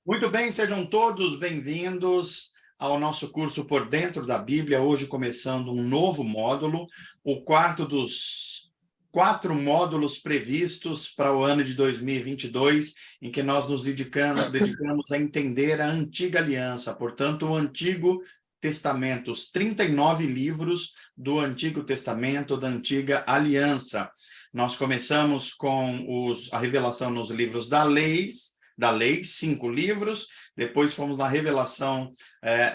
Muito bem, sejam todos bem-vindos ao nosso curso Por Dentro da Bíblia, hoje começando um novo módulo, o quarto dos 4 módulos previstos para o ano de 2022, em que nós nos dedicamos a entender a Antiga Aliança, portanto, o Antigo Testamento, os 39 livros do Antigo Testamento, da Antiga Aliança. Nós começamos com a revelação nos livros da lei, 5 livros, depois fomos na revelação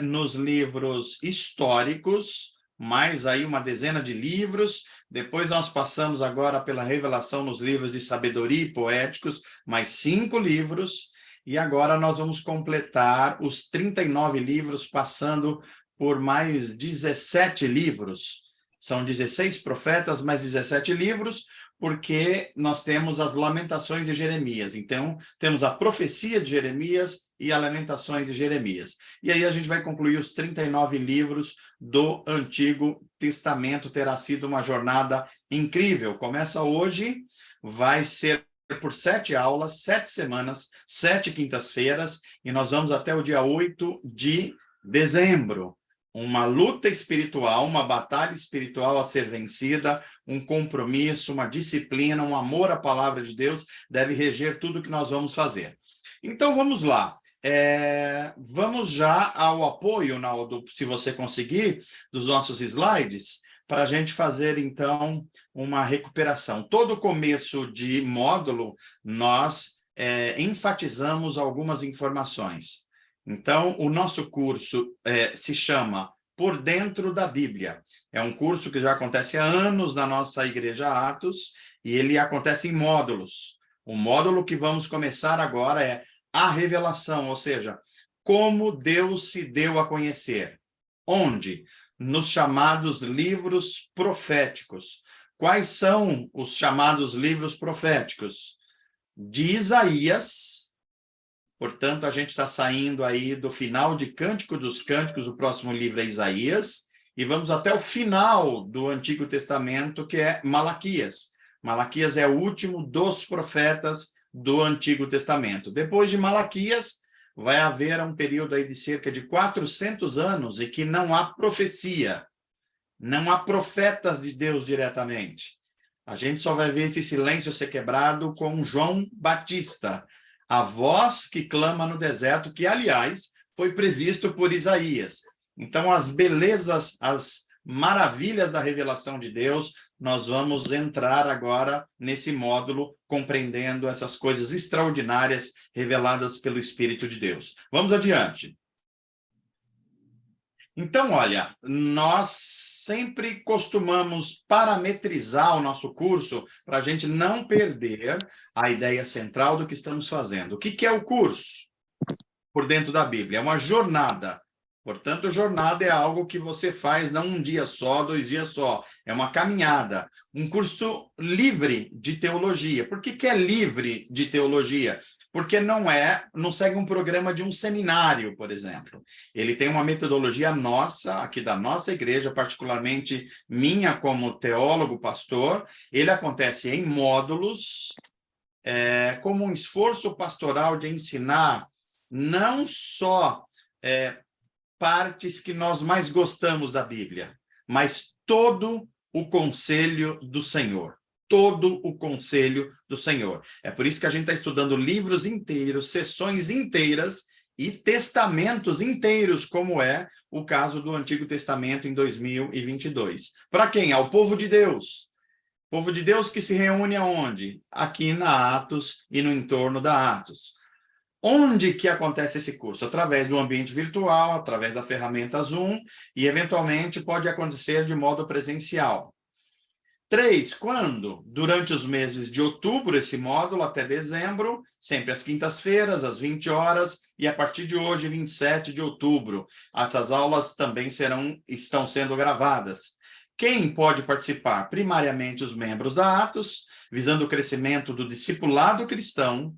nos livros históricos, mais aí uma dezena de livros, depois nós passamos agora pela revelação nos livros de sabedoria e poéticos, mais 5 livros, e agora nós vamos completar os 39 livros, passando por mais 17 livros. São 16 profetas, mais 17 livros, porque nós temos as Lamentações de Jeremias. Então, temos a profecia de Jeremias e as Lamentações de Jeremias. E aí a gente vai concluir os 39 livros do Antigo Testamento. Terá sido uma jornada incrível. Começa hoje, vai ser por 7 aulas, 7 semanas, 7 quintas-feiras, e nós vamos até o dia 8 de dezembro. Uma luta espiritual, uma batalha espiritual a ser vencida, um compromisso, uma disciplina, um amor à palavra de Deus deve reger tudo que nós vamos fazer. Então, vamos lá. Vamos já ao apoio, Naldo, se você conseguir, dos nossos slides, para a gente fazer, então, uma recuperação. Todo começo de módulo, nós enfatizamos algumas informações. Então, o nosso curso se chama Por Dentro da Bíblia. É um curso que já acontece há anos na nossa Igreja Atos, e ele acontece em módulos. O módulo que vamos começar agora é a revelação, ou seja, como Deus se deu a conhecer. Onde? Nos chamados livros proféticos. Quais são os chamados livros proféticos? De Isaías. Portanto, a gente está saindo aí do final de Cântico dos Cânticos, o próximo livro é Isaías, e vamos até o final do Antigo Testamento, que é Malaquias. Malaquias é o último dos profetas do Antigo Testamento. Depois de Malaquias, vai haver um período aí de cerca de 400 anos em que não há profecia, não há profetas de Deus diretamente. A gente só vai ver esse silêncio ser quebrado com João Batista, a voz que clama no deserto, que, aliás, foi previsto por Isaías. Então, as belezas, as maravilhas da revelação de Deus, nós vamos entrar agora nesse módulo, compreendendo essas coisas extraordinárias reveladas pelo Espírito de Deus. Vamos adiante. Então, olha, nós sempre costumamos parametrizar o nosso curso para a gente não perder a ideia central do que estamos fazendo. O que é o curso? Por Dentro da Bíblia. É uma jornada. Portanto, jornada é algo que você faz não um dia só, 2 dias só. É uma caminhada. Um curso livre de teologia. Por que é livre de teologia? Porque não segue um programa de um seminário, por exemplo. Ele tem uma metodologia nossa, aqui da nossa igreja, particularmente minha como teólogo, pastor. Ele acontece em módulos, como um esforço pastoral de ensinar não só partes que nós mais gostamos da Bíblia, mas todo o conselho do Senhor. Todo o conselho do Senhor. É por isso que a gente está estudando livros inteiros, sessões inteiras e testamentos inteiros, como é o caso do Antigo Testamento em 2022. Para quem? Ao povo de Deus. Povo de Deus que se reúne aonde? Aqui na Atos e no entorno da Atos. Onde que acontece esse curso? Através do ambiente virtual, através da ferramenta Zoom, e eventualmente pode acontecer de modo presencial. 3, quando? Durante os meses de outubro, esse módulo, até dezembro, sempre às quintas-feiras, às 20 horas, e a partir de hoje, 27 de outubro. Essas aulas também estão sendo gravadas. Quem pode participar? Primariamente os membros da Atos, visando o crescimento do discipulado cristão,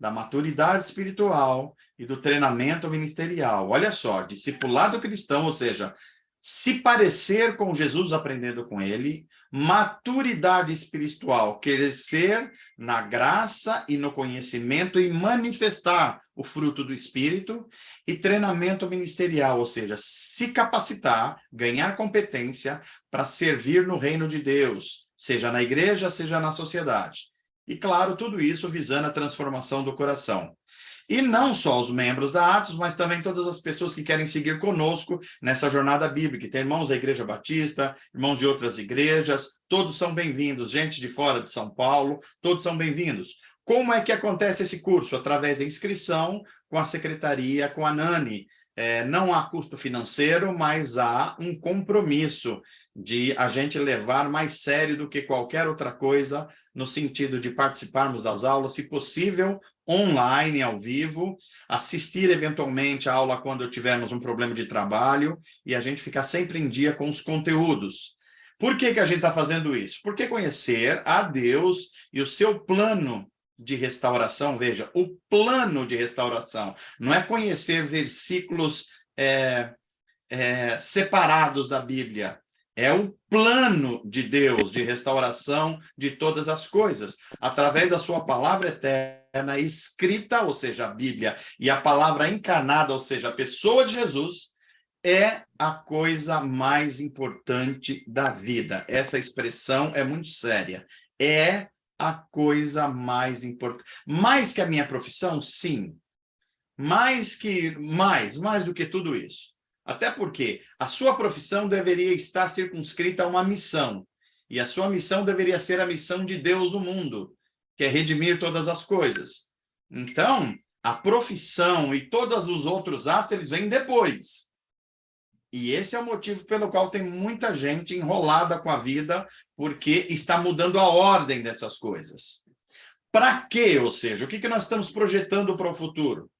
da maturidade espiritual e do treinamento ministerial. Olha só, discipulado cristão, ou seja, se parecer com Jesus aprendendo com ele, Maturidade espiritual, crescer na graça e no conhecimento e manifestar o fruto do Espírito. E treinamento ministerial, ou seja, se capacitar, ganhar competência para servir no reino de Deus, seja na igreja, seja na sociedade. E, claro, tudo isso visando a transformação do coração. E não só os membros da Atos, mas também todas as pessoas que querem seguir conosco nessa jornada bíblica. Tem irmãos da Igreja Batista, irmãos de outras igrejas, todos são bem-vindos. Gente de fora de São Paulo, todos são bem-vindos. Como é que acontece esse curso? Através da inscrição com a secretaria, com a Nani. Não há custo financeiro, mas há um compromisso de a gente levar mais sério do que qualquer outra coisa, no sentido de participarmos das aulas, se possível, online, ao vivo, assistir eventualmente a aula quando tivermos um problema de trabalho, e a gente ficar sempre em dia com os conteúdos. Por que a gente está fazendo isso? Porque conhecer a Deus e o seu plano de restauração, veja, o plano de restauração, não é conhecer versículos separados da Bíblia, é o plano de Deus de restauração de todas as coisas, através da sua palavra eterna escrita, ou seja, a Bíblia, e a palavra encarnada, ou seja, a pessoa de Jesus, é a coisa mais importante da vida. Essa expressão é muito séria. É a coisa mais importante. Mais que a minha profissão, sim. Mais do que tudo isso. Até porque a sua profissão deveria estar circunscrita a uma missão. E a sua missão deveria ser a missão de Deus no mundo, que é redimir todas as coisas. Então, a profissão e todos os outros atos, eles vêm depois. E esse é o motivo pelo qual tem muita gente enrolada com a vida, porque está mudando a ordem dessas coisas. Para quê? Ou seja, o que nós estamos projetando para o futuro?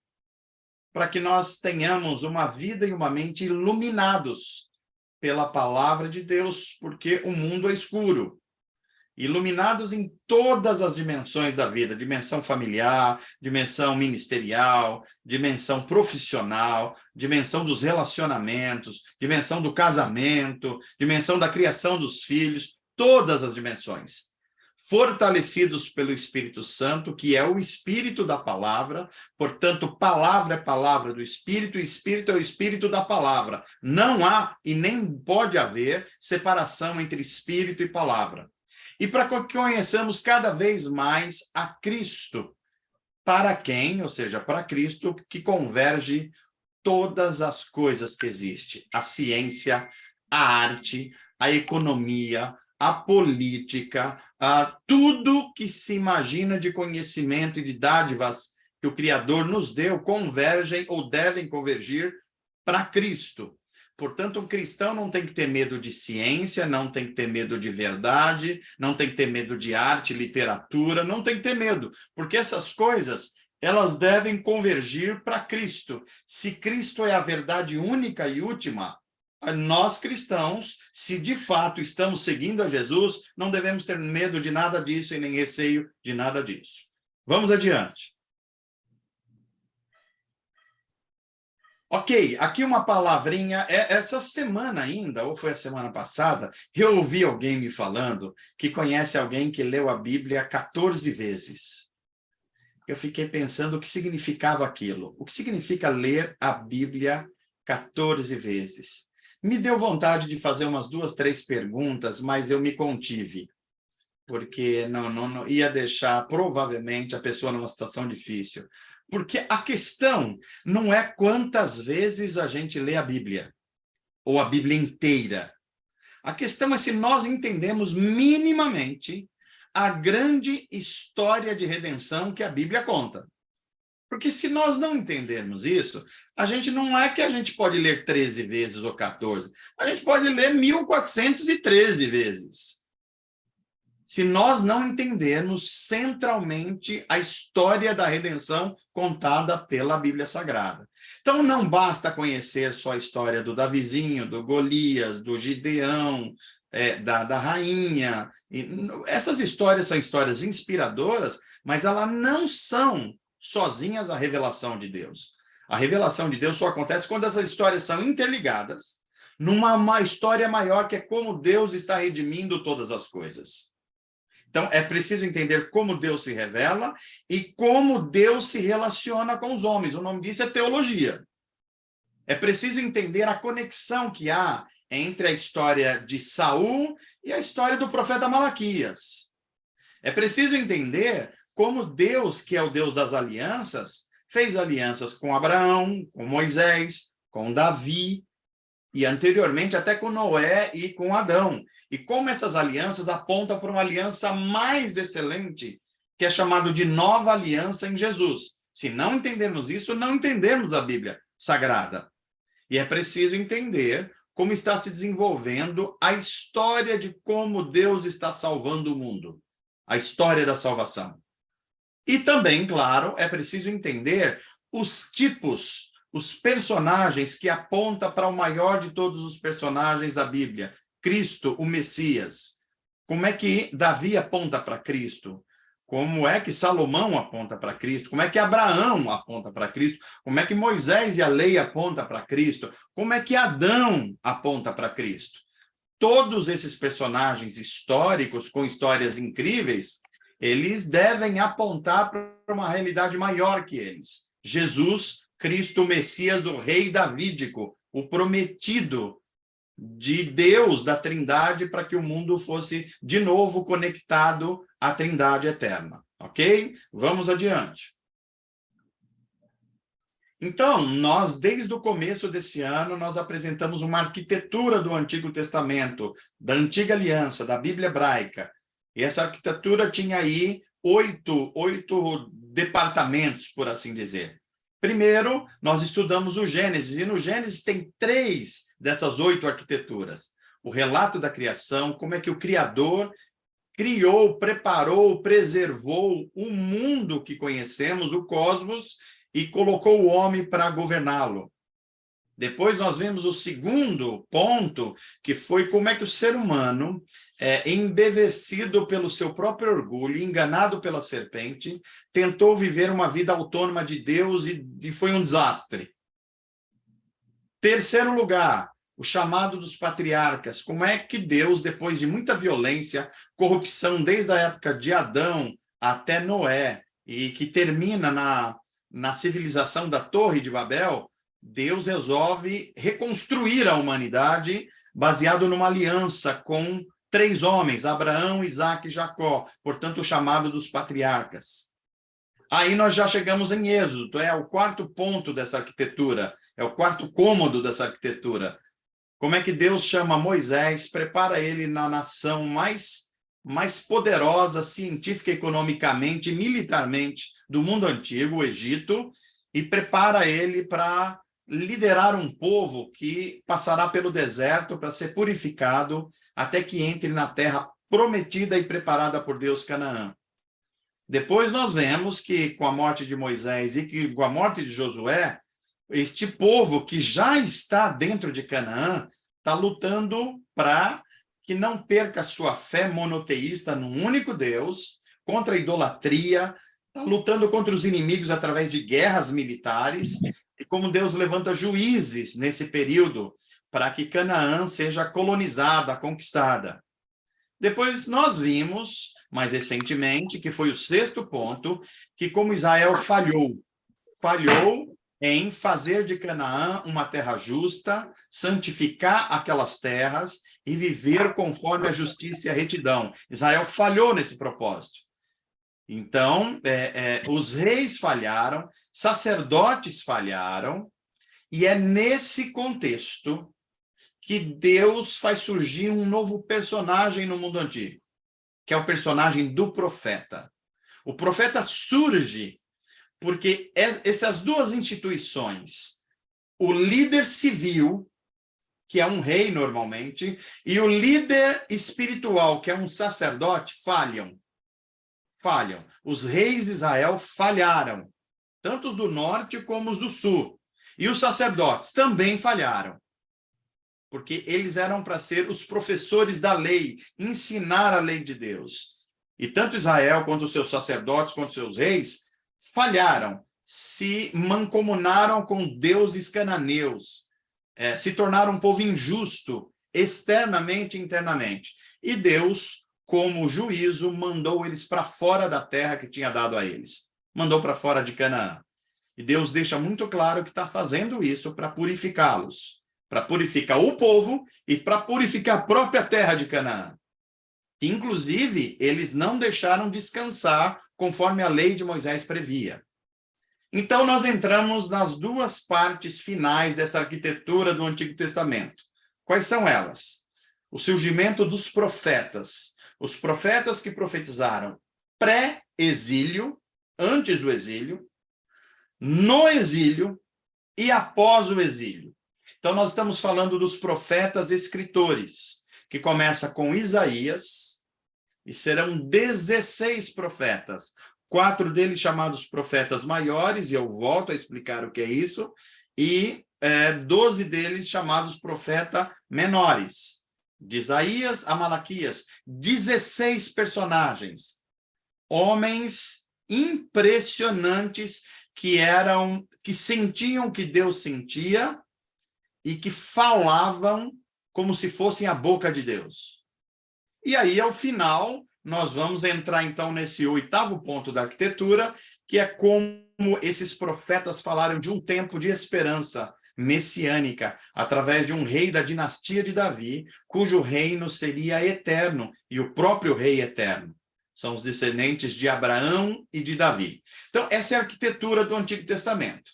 Para que nós tenhamos uma vida e uma mente iluminados pela palavra de Deus, porque o mundo é escuro. Iluminados em todas as dimensões da vida, dimensão familiar, dimensão ministerial, dimensão profissional, dimensão dos relacionamentos, dimensão do casamento, dimensão da criação dos filhos, todas as dimensões. Fortalecidos pelo Espírito Santo, que é o Espírito da palavra, portanto, palavra é palavra do Espírito, e Espírito é o Espírito da palavra. Não há e nem pode haver separação entre Espírito e palavra. E para que conheçamos cada vez mais a Cristo, para quem, ou seja, para Cristo, que converge todas as coisas que existem. A ciência, a arte, a economia, a política, tudo que se imagina de conhecimento e de dádivas que o Criador nos deu, convergem ou devem convergir para Cristo. Portanto, um cristão não tem que ter medo de ciência, não tem que ter medo de verdade, não tem que ter medo de arte, literatura, não tem que ter medo, porque essas coisas, elas devem convergir para Cristo. Se Cristo é a verdade única e última, nós cristãos, se de fato estamos seguindo a Jesus, não devemos ter medo de nada disso e nem receio de nada disso. Vamos adiante. Ok, aqui uma palavrinha, essa semana ainda, ou foi a semana passada, eu ouvi alguém me falando que conhece alguém que leu a Bíblia 14 vezes. Eu fiquei pensando o que significava aquilo. O que significa ler a Bíblia 14 vezes? Me deu vontade de fazer umas 2, 3 perguntas, mas eu me contive, porque não ia deixar, provavelmente, a pessoa numa situação difícil. Porque a questão não é quantas vezes a gente lê a Bíblia, ou a Bíblia inteira. A questão é se nós entendemos minimamente a grande história de redenção que a Bíblia conta. Porque se nós não entendermos isso, a gente não é que a gente pode ler 13 vezes ou 14, a gente pode ler 1413 vezes. Se nós não entendermos centralmente a história da redenção contada pela Bíblia Sagrada. Então, não basta conhecer só a história do Davizinho, do Golias, do Gideão, da rainha. Essas histórias são histórias inspiradoras, mas elas não são sozinhas a revelação de Deus. A revelação de Deus só acontece quando essas histórias são interligadas, numa história maior, que é como Deus está redimindo todas as coisas. Então, é preciso entender como Deus se revela e como Deus se relaciona com os homens. O nome disso é teologia. É preciso entender a conexão que há entre a história de Saul e a história do profeta Malaquias. É preciso entender como Deus, que é o Deus das alianças, fez alianças com Abraão, com Moisés, com Davi, e anteriormente até com Noé e com Adão. E como essas alianças apontam para uma aliança mais excelente, que é chamado de nova aliança em Jesus. Se não entendermos isso, não entendemos a Bíblia Sagrada. E é preciso entender como está se desenvolvendo a história de como Deus está salvando o mundo. A história da salvação. E também, claro, é preciso entender os tipos, os personagens que apontam para o maior de todos os personagens da Bíblia, Cristo, o Messias. Como é que Davi aponta para Cristo? Como é que Salomão aponta para Cristo? Como é que Abraão aponta para Cristo? Como é que Moisés e a lei apontam para Cristo? Como é que Adão aponta para Cristo? Todos esses personagens históricos, com histórias incríveis, eles devem apontar para uma realidade maior que eles. Jesus, Cristo, o Messias, o rei davídico, o prometido de Deus, da Trindade, para que o mundo fosse de novo conectado à Trindade eterna. Ok? Vamos adiante. Então, nós, desde o começo desse ano, nós apresentamos uma arquitetura do Antigo Testamento, da Antiga Aliança, da Bíblia Hebraica. E essa arquitetura tinha aí oito departamentos, por assim dizer. Primeiro, nós estudamos o Gênesis, e no Gênesis tem 3 dessas 8 arquiteturas. O relato da criação, como é que o Criador criou, preparou, preservou o mundo que conhecemos, o cosmos, e colocou o homem para governá-lo. Depois nós vemos o segundo ponto, que foi como é que o ser humano, embevecido pelo seu próprio orgulho, enganado pela serpente, tentou viver uma vida autônoma de Deus e foi um desastre. Terceiro lugar, o chamado dos patriarcas. Como é que Deus, depois de muita violência, corrupção desde a época de Adão até Noé, e que termina na civilização da Torre de Babel, Deus resolve reconstruir a humanidade baseado numa aliança com 3 homens, Abraão, Isaque e Jacó, portanto, o chamado dos patriarcas. Aí nós já chegamos em Êxodo, é o 4º ponto dessa arquitetura, é o 4º cômodo dessa arquitetura. Como é que Deus chama Moisés, prepara ele na nação mais poderosa, científica, economicamente, militarmente, do mundo antigo, o Egito, e prepara ele para liderar um povo que passará pelo deserto para ser purificado até que entre na terra prometida e preparada por Deus, Canaã. Depois nós vemos que com a morte de Moisés e que com a morte de Josué, este povo que já está dentro de Canaã está lutando para que não perca a sua fé monoteísta num único Deus, contra a idolatria, está lutando contra os inimigos através de guerras militares, e como Deus levanta juízes nesse período para que Canaã seja colonizada, conquistada. Depois nós vimos, mais recentemente, que foi o 6º ponto, que como Israel falhou em fazer de Canaã uma terra justa, santificar aquelas terras e viver conforme a justiça e a retidão. Israel falhou nesse propósito. Então, os reis falharam, sacerdotes falharam, e é nesse contexto que Deus faz surgir um novo personagem no mundo antigo, que é o personagem do profeta. O profeta surge porque essas 2 instituições, o líder civil, que é um rei normalmente, e o líder espiritual, que é um sacerdote, falham. Os reis de Israel falharam, tanto os do norte como os do sul. E os sacerdotes também falharam, porque eles eram para ser os professores da lei, ensinar a lei de Deus. E tanto Israel, quanto os seus sacerdotes, quanto os seus reis, falharam, se mancomunaram com deuses cananeus, se tornaram um povo injusto, externamente e internamente. E Deus, como juízo, mandou eles para fora da terra que tinha dado a eles. Mandou para fora de Canaã. E Deus deixa muito claro que está fazendo isso para purificá-los, para purificar o povo e para purificar a própria terra de Canaã. Inclusive, eles não deixaram descansar conforme a lei de Moisés previa. Então, nós entramos nas duas partes finais dessa arquitetura do Antigo Testamento. Quais são elas? O surgimento dos profetas. Os profetas que profetizaram pré-exílio, antes do exílio, no exílio e após o exílio. Então, nós estamos falando dos profetas escritores, que começa com Isaías, e serão 16 profetas. 4 deles chamados profetas maiores, e eu volto a explicar o que é isso, e 12 deles chamados profetas menores. De Isaías a Malaquias, 16 personagens, homens impressionantes que sentiam o que Deus sentia e que falavam como se fossem a boca de Deus. E aí, ao final, nós vamos entrar, então, nesse 8º ponto da arquitetura, que é como esses profetas falaram de um tempo de esperança messiânica, através de um rei da dinastia de Davi, cujo reino seria eterno, e o próprio rei eterno. São os descendentes de Abraão e de Davi. Então, essa é a arquitetura do Antigo Testamento.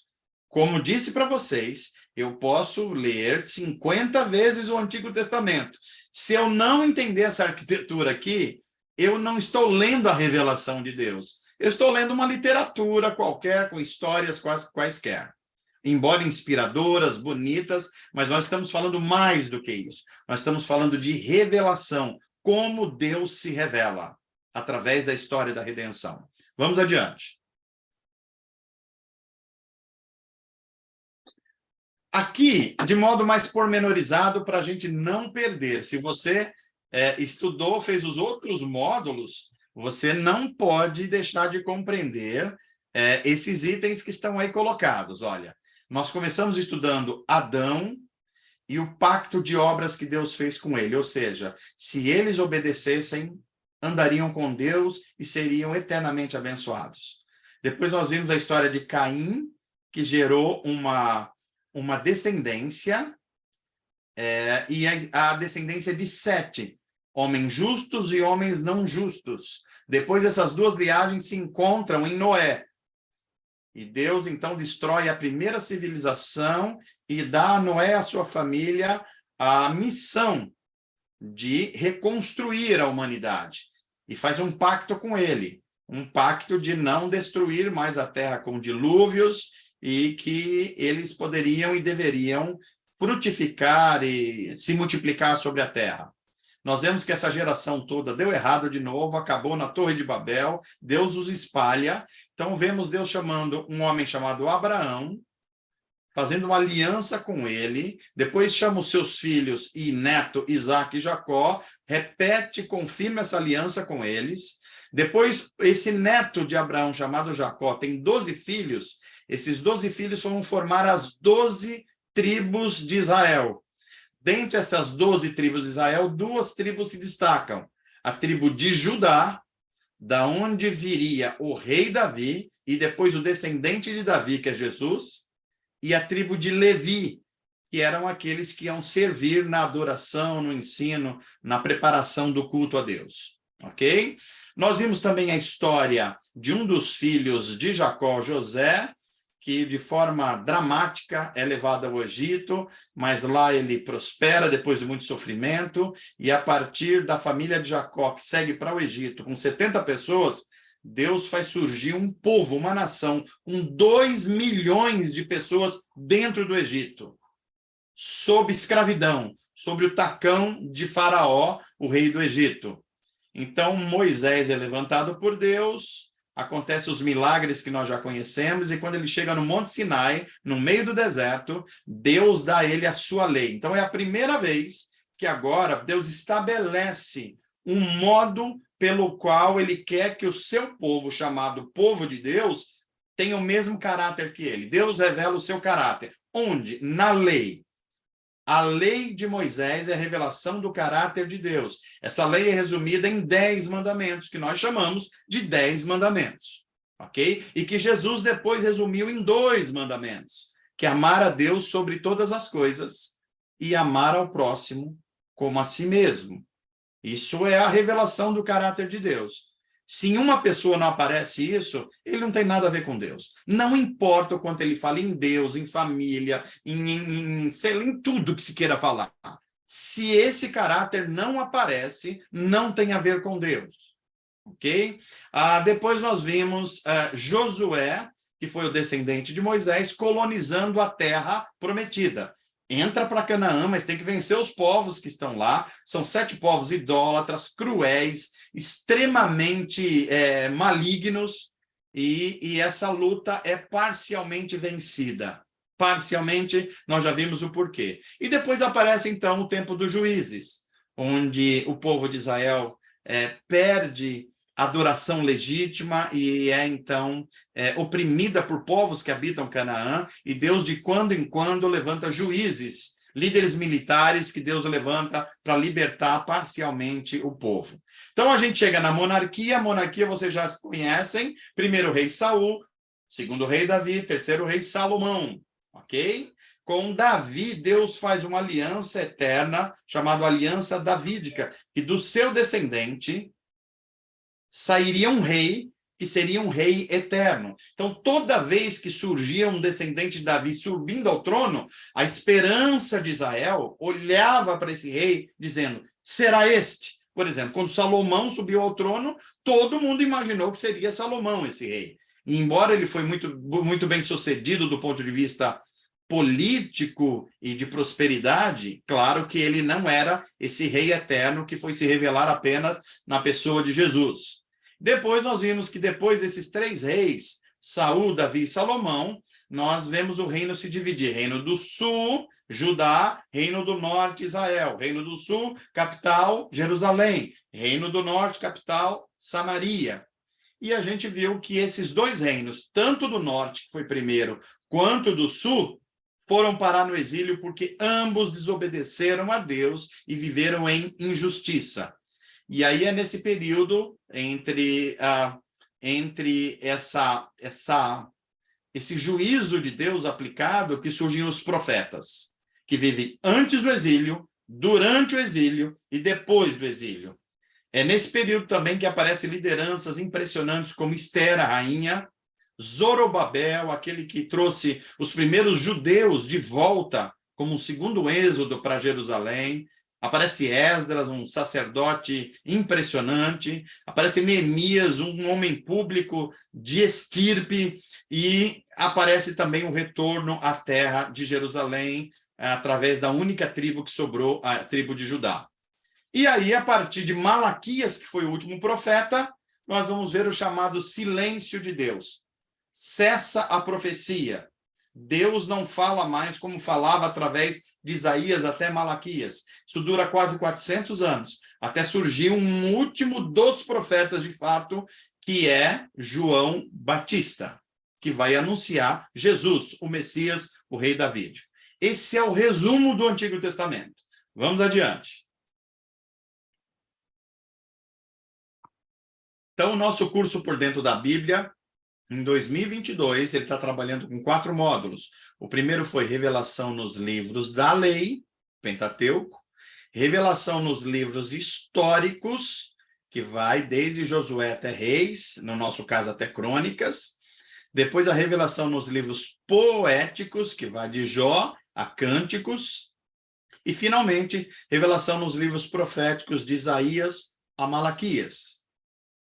Como disse para vocês, eu posso ler 50 vezes o Antigo Testamento. Se eu não entender essa arquitetura aqui, eu não estou lendo a revelação de Deus. Eu estou lendo uma literatura qualquer, com histórias quaisquer. Embora inspiradoras, bonitas, mas nós estamos falando mais do que isso. Nós estamos falando de revelação, como Deus se revela através da história da redenção. Vamos adiante. Aqui, de modo mais pormenorizado, para a gente não perder. Se você estudou, fez os outros módulos, você não pode deixar de compreender esses itens que estão aí colocados. Olha, nós começamos estudando Adão e o pacto de obras que Deus fez com ele, ou seja, se eles obedecessem, andariam com Deus e seriam eternamente abençoados. Depois nós vimos a história de Caim, que gerou uma descendência, e a descendência de Sete, homens justos e homens não justos. Depois essas duas linhagens se encontram em Noé. E Deus, então, destrói a primeira civilização e dá a Noé e a sua família a missão de reconstruir a humanidade. E faz um pacto com ele, um pacto de não destruir mais a terra com dilúvios, e que eles poderiam e deveriam frutificar e se multiplicar sobre a terra. Nós vemos que essa geração toda deu errado de novo, acabou na Torre de Babel, Deus os espalha. Então vemos Deus chamando um homem chamado Abraão, fazendo uma aliança com ele, depois chama os seus filhos e neto, Isaac e Jacó, repete, confirma essa aliança com eles. Depois, esse neto de Abraão, chamado Jacó, tem 12 filhos. Esses 12 filhos vão formar as 12 tribos de Israel. Dentre essas 12 tribos de Israel, 2 tribos se destacam. A tribo de Judá, da onde viria o rei Davi, e depois o descendente de Davi, que é Jesus, e a tribo de Levi, que eram aqueles que iam servir na adoração, no ensino, na preparação do culto a Deus. Ok? Nós vimos também a história de um dos filhos de Jacó, José, que de forma dramática é levado ao Egito, mas lá ele prospera depois de muito sofrimento, e a partir da família de Jacó, que segue para o Egito, com 70 pessoas, Deus faz surgir um povo, uma nação, com 2 milhões de pessoas dentro do Egito, sob escravidão, sobre o tacão de Faraó, o rei do Egito. Então, Moisés é levantado por Deus, acontecem os milagres que nós já conhecemos, e quando ele chega no Monte Sinai, no meio do deserto, Deus dá a ele a sua lei. Então, é a primeira vez que agora Deus estabelece um modo pelo qual ele quer que o seu povo, chamado povo de Deus, tenha o mesmo caráter que ele. Deus revela o seu caráter. Onde? Na lei. A lei de Moisés é a revelação do caráter de Deus. Essa lei é resumida em 10 mandamentos, que nós chamamos de 10 mandamentos, ok? E que Jesus depois resumiu em 2 mandamentos, que é amar a Deus sobre todas as coisas e amar ao próximo como a si mesmo. Isso é a revelação do caráter de Deus. Se em uma pessoa não aparece isso, ele não tem nada a ver com Deus. Não importa o quanto ele fala em Deus, em família, em tudo que se queira falar. Se esse caráter não aparece, não tem a ver com Deus. Ok? Depois nós vimos Josué, que foi o descendente de Moisés, colonizando a terra prometida. Entra para Canaã, mas tem que vencer os povos que estão lá. São 7 povos idólatras, cruéis, extremamente malignos, e essa luta é parcialmente vencida. Parcialmente, nós já vimos o porquê. E depois aparece, então, o tempo dos juízes, onde o povo de Israel perde a adoração legítima e então oprimida por povos que habitam Canaã, e Deus de quando em quando levanta juízes, líderes militares que Deus levanta para libertar parcialmente o povo. Então a gente chega na monarquia. A monarquia vocês já conhecem: primeiro rei Saul, segundo rei Davi, terceiro rei Salomão, ok? Com Davi, Deus faz uma aliança eterna, chamada aliança davídica, e do seu descendente sairia um rei, que seria um rei eterno. Então, toda vez que surgia um descendente de Davi subindo ao trono, a esperança de Israel olhava para esse rei, dizendo: será este? Por exemplo, quando Salomão subiu ao trono, todo mundo imaginou que seria Salomão esse rei. E, embora ele foi muito bem sucedido do ponto de vista político e de prosperidade, claro que ele não era esse rei eterno que foi se revelar apenas na pessoa de Jesus. Depois nós vimos que depois desses 3 reis, Saul, Davi e Salomão, nós vemos o reino se dividir: reino do sul, Judá; reino do norte, Israel; reino do sul, capital, Jerusalém; reino do norte, capital, Samaria. E a gente viu que esses 2 reinos, tanto do norte, que foi primeiro, quanto do sul, foram parar no exílio porque ambos desobedeceram a Deus e viveram em injustiça. E aí é nesse período, entre esse juízo de Deus aplicado, que surgem os profetas, que vivem antes do exílio, durante o exílio e depois do exílio. É nesse período também que aparecem lideranças impressionantes como Esther, a rainha, Zorobabel, aquele que trouxe os primeiros judeus de volta, como um segundo êxodo para Jerusalém. Aparece Esdras, um sacerdote impressionante. Aparece Neemias, um homem público de estirpe. E aparece também o retorno à terra de Jerusalém, através da única tribo que sobrou, a tribo de Judá. E aí, a partir de Malaquias, que foi o último profeta, nós vamos ver o chamado silêncio de Deus. Cessa a profecia. Deus não fala mais como falava através de Isaías até Malaquias. Isso dura quase 400 anos, até surgir um último dos profetas, de fato, que é João Batista, que vai anunciar Jesus, o Messias, o rei Davi. Esse é o resumo do Antigo Testamento. Vamos adiante. Então, o nosso curso Por Dentro da Bíblia, em 2022, ele está trabalhando com 4 módulos. O primeiro foi revelação nos livros da lei, Pentateuco; revelação nos livros históricos, que vai desde Josué até Reis, no nosso caso até Crônicas; depois a revelação nos livros poéticos, que vai de Jó a Cânticos; e, finalmente, revelação nos livros proféticos de Isaías a Malaquias.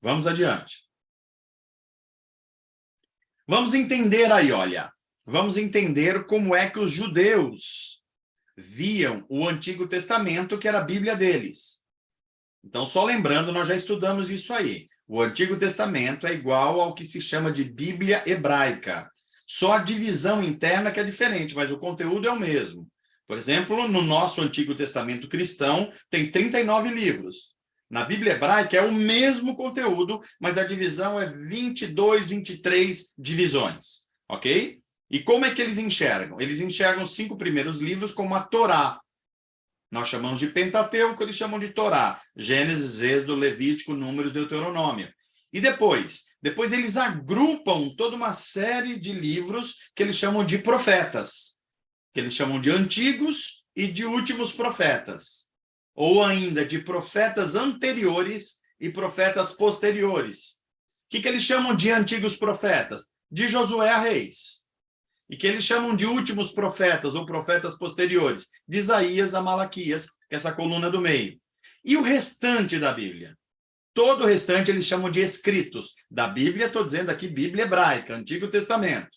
Vamos adiante. Vamos entender aí, olha. Vamos entender como é que os judeus viam o Antigo Testamento, que era a Bíblia deles. Então, só lembrando, nós já estudamos isso aí. O Antigo Testamento é igual ao que se chama de Bíblia hebraica. Só a divisão interna que é diferente, mas o conteúdo é o mesmo. Por exemplo, no nosso Antigo Testamento cristão, tem 39 livros. Na Bíblia hebraica é o mesmo conteúdo, mas a divisão é 22, 23 divisões, ok? E como é que eles enxergam? Eles enxergam os 5 primeiros livros como a Torá, Nós chamamos de Pentateuco, eles chamam de Torá. Gênesis, Êxodo, Levítico, Números, Deuteronômio. E depois eles agrupam toda uma série de livros que eles chamam de profetas, que eles chamam de antigos e de últimos profetas, ou ainda de profetas anteriores e profetas posteriores. O que eles chamam de antigos profetas? De Josué a Reis. E que eles chamam de últimos profetas ou profetas posteriores? De Isaías a Malaquias, que é essa coluna do meio. E o restante da Bíblia? Todo o restante eles chamam de escritos. Da Bíblia, estou dizendo aqui Bíblia hebraica, Antigo Testamento.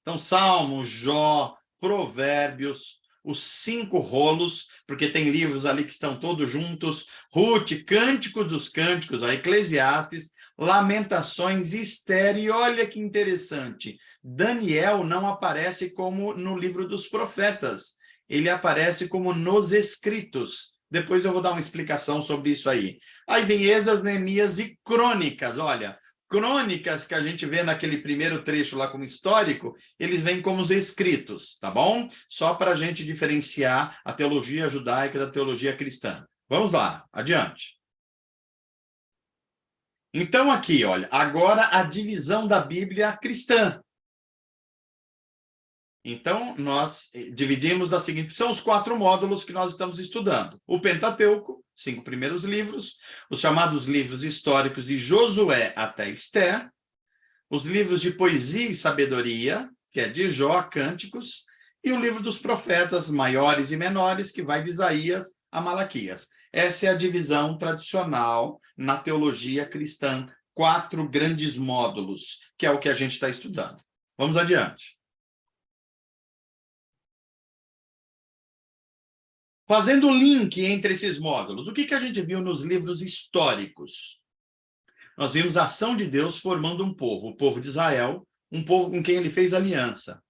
Então, Salmos, Jó, Provérbios, os 5 rolos, porque tem livros ali que estão todos juntos, Ruth, Cânticos dos Cânticos, Eclesiastes, Lamentações, Esther, e olha que interessante, Daniel não aparece como no livro dos profetas, ele aparece como nos escritos. Depois eu vou dar uma explicação sobre isso aí. Aí vem Esdras, Neemias e Crônicas. Olha, Crônicas que a gente vê naquele primeiro trecho lá como histórico, eles vêm como os escritos, tá bom? Só para a gente diferenciar a teologia judaica da teologia cristã. Vamos lá, adiante. Então aqui, olha, agora a divisão da Bíblia cristã. Então, nós dividimos da seguinte, são os 4 módulos que nós estamos estudando. O Pentateuco, 5 primeiros livros, os chamados livros históricos de Josué até Esther, os livros de poesia e sabedoria, que é de Jó a Cânticos, e o livro dos profetas maiores e menores, que vai de Isaías a Malaquias. Essa é a divisão tradicional na teologia cristã, 4 grandes módulos, que é o que a gente está estudando. Vamos adiante. Fazendo o link entre esses módulos, o que a gente viu nos livros históricos? Nós vimos a ação de Deus formando um povo, o povo de Israel, um povo com quem ele fez aliança,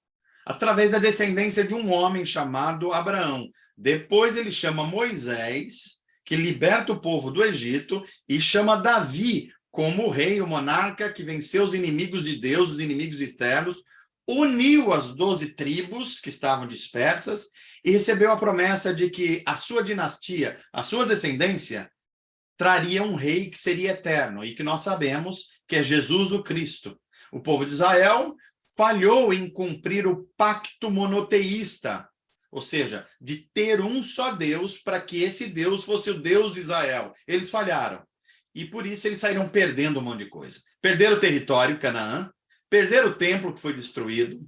através da descendência de um homem chamado Abraão. Depois ele chama Moisés, que liberta o povo do Egito, e chama Davi como o rei, o monarca que venceu os inimigos de Deus, os inimigos externos, uniu as 12 tribos que estavam dispersas e recebeu a promessa de que a sua dinastia, a sua descendência, traria um rei que seria eterno, e que nós sabemos que é Jesus o Cristo. O povo de Israel falhou em cumprir o pacto monoteísta, ou seja, de ter um só Deus para que esse Deus fosse o Deus de Israel. Eles falharam. E por isso eles saíram perdendo um monte de coisa. Perderam o território, Canaã, perderam o templo que foi destruído,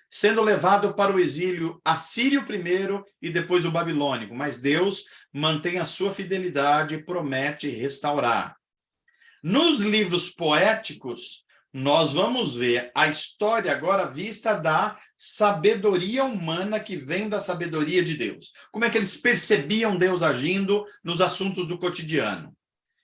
sendo levado para o exílio assírio primeiro e depois o babilônico. Mas Deus mantém a sua fidelidade e promete restaurar. Nos livros poéticos, nós vamos ver a história agora vista da sabedoria humana que vem da sabedoria de Deus. Como é que eles percebiam Deus agindo nos assuntos do cotidiano.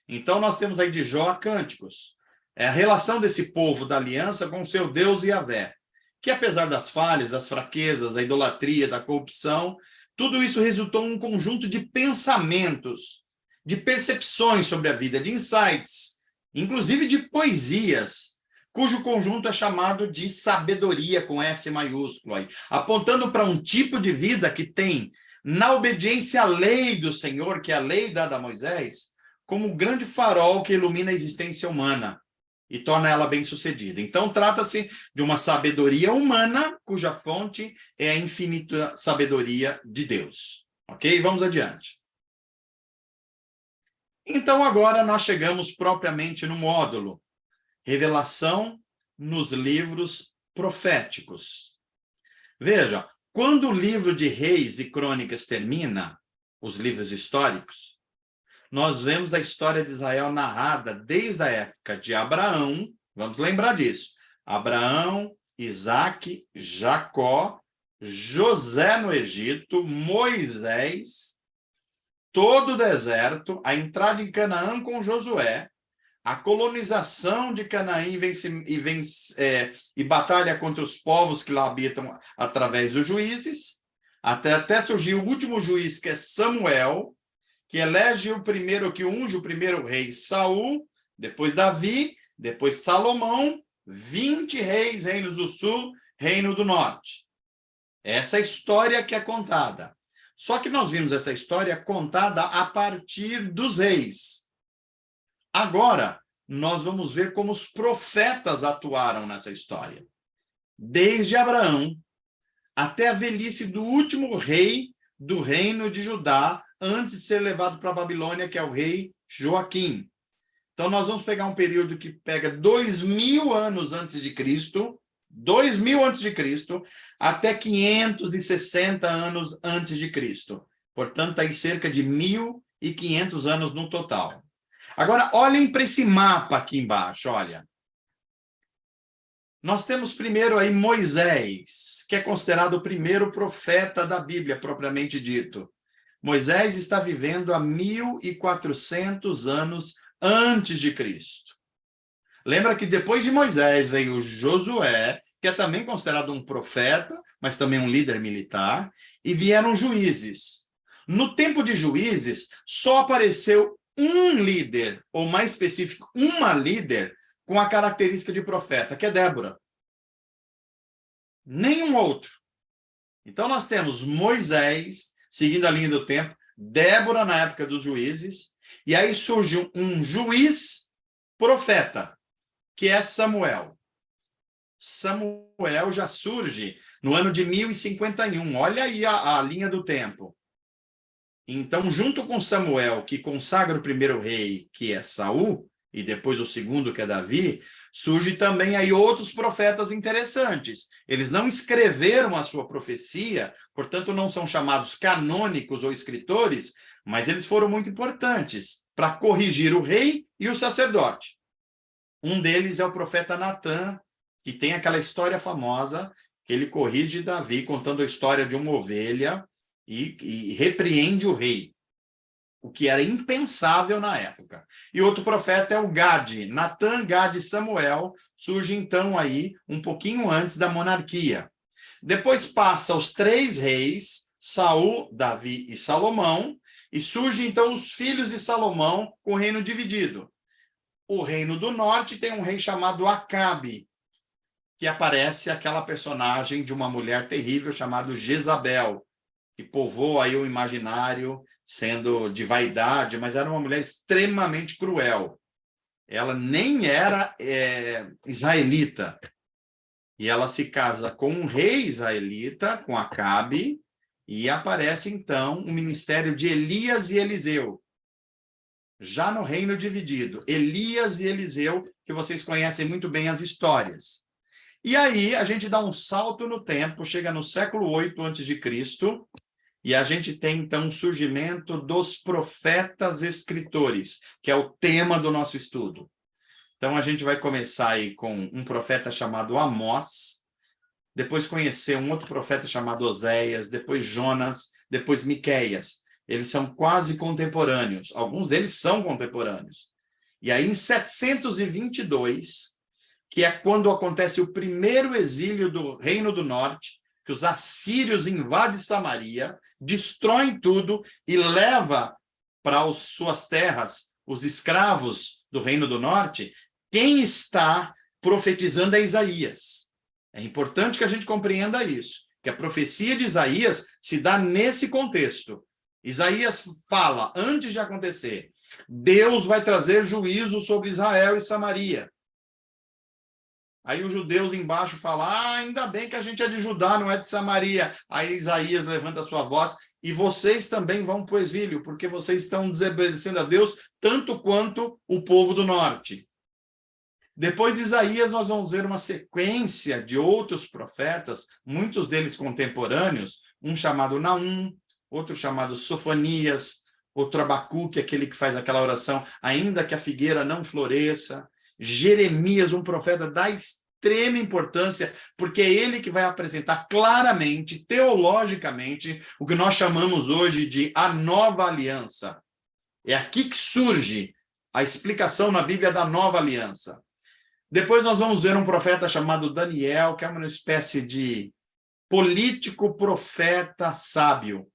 Então, nós temos aí de Jó a Cânticos. É a relação desse povo da aliança com o seu Deus Yahvé, que apesar das falhas, das fraquezas, da idolatria, da corrupção, tudo isso resultou em um conjunto de pensamentos, de percepções sobre a vida, de insights, inclusive de poesias, cujo conjunto é chamado de sabedoria, com S maiúsculo, aí, apontando para um tipo de vida que tem, na obediência à lei do Senhor, que é a lei dada a Moisés, como um grande farol que ilumina a existência humana e torna ela bem-sucedida. Então, trata-se de uma sabedoria humana, cuja fonte é a infinita sabedoria de Deus. Ok? Vamos adiante. Então, agora nós chegamos propriamente no módulo Revelação nos livros proféticos. Veja, quando o livro de Reis e Crônicas termina, os livros históricos, nós vemos a história de Israel narrada desde a época de Abraão, vamos lembrar disso, Abraão, Isaque, Jacó, José no Egito, Moisés, todo o deserto, a entrada em Canaã com Josué, a colonização de Canaã e batalha contra os povos que lá habitam através dos juízes, até surgir o último juiz, que é Samuel, que elege o primeiro, que unge o primeiro rei, Saul, depois Davi, depois Salomão, 20 reis, reinos do sul, reino do norte. Essa é a história que é contada. Só que nós vimos essa história contada a partir dos reis. Agora, nós vamos ver como os profetas atuaram nessa história. Desde Abraão até a velhice do último rei do reino de Judá, antes de ser levado para a Babilônia, que é o rei Joaquim. Então, nós vamos pegar um período que pega 2000 anos antes de Cristo, 2000 antes de Cristo, até 560 anos antes de Cristo. Portanto, aí cerca de 1500 anos no total. Agora, olhem para esse mapa aqui embaixo, olha. Nós temos primeiro aí Moisés, que é considerado o primeiro profeta da Bíblia, propriamente dito. Moisés está vivendo há 1400 anos antes de Cristo. Lembra que depois de Moisés veio Josué, que é também considerado um profeta, mas também um líder militar, e vieram juízes. No tempo de juízes, só apareceu um líder, ou mais específico, uma líder, com a característica de profeta, que é Débora. Nenhum outro. Então, nós temos Moisés, seguindo a linha do tempo, Débora na época dos juízes, e aí surge um juiz profeta, que é Samuel. Samuel já surge no ano de 1051. Olha aí a linha do tempo. Então, junto com Samuel, que consagra o primeiro rei, que é Saul, e depois o segundo, que é Davi, surge também aí outros profetas interessantes. Eles não escreveram a sua profecia, portanto não são chamados canônicos ou escritores, mas eles foram muito importantes para corrigir o rei e o sacerdote. Um deles é o profeta Natã, que tem aquela história famosa, que ele corrige Davi, contando a história de uma ovelha e repreende o rei, o que era impensável na época. E outro profeta é o Gade. Natã, Gade e Samuel surge então aí um pouquinho antes da monarquia. Depois passa os 3 reis, Saul, Davi e Salomão, e surge então os filhos de Salomão com o reino dividido. O reino do norte tem um rei chamado Acabe, que aparece aquela personagem de uma mulher terrível chamada Jezabel, que povoou aí o imaginário, sendo de vaidade, mas era uma mulher extremamente cruel. Ela nem era israelita. E ela se casa com um rei israelita, com Acabe, e aparece, então, o ministério de Elias e Eliseu, já no reino dividido. Elias e Eliseu, que vocês conhecem muito bem as histórias. E aí, a gente dá um salto no tempo, chega no século 8 a.C., e a gente tem, então, o surgimento dos profetas escritores, que é o tema do nosso estudo. Então, a gente vai começar aí com um profeta chamado Amós, depois conhecer um outro profeta chamado Oséias, depois Jonas, depois Miqueias. Eles são quase contemporâneos, alguns deles são contemporâneos. E aí, em 722, que é quando acontece o primeiro exílio do Reino do Norte, que os assírios invadem Samaria, destroem tudo e leva para as suas terras os escravos do Reino do Norte, quem está profetizando é Isaías. É importante que a gente compreenda isso, que a profecia de Isaías se dá nesse contexto. Isaías fala, antes de acontecer, Deus vai trazer juízo sobre Israel e Samaria. Aí os judeus embaixo falam, ainda bem que a gente é de Judá, não é de Samaria. Aí Isaías levanta a sua voz, e vocês também vão para o exílio, porque vocês estão desobedecendo a Deus tanto quanto o povo do norte. Depois de Isaías, nós vamos ver uma sequência de outros profetas, muitos deles contemporâneos, um chamado Naum, outro chamado Sofonias, outro Abacuque, aquele que faz aquela oração, ainda que a figueira não floresça. Jeremias, um profeta da extrema importância, porque é ele que vai apresentar claramente, teologicamente, o que nós chamamos hoje de a nova aliança. É aqui que surge a explicação na Bíblia da nova aliança. Depois nós vamos ver um profeta chamado Daniel, que é uma espécie de político profeta sábio.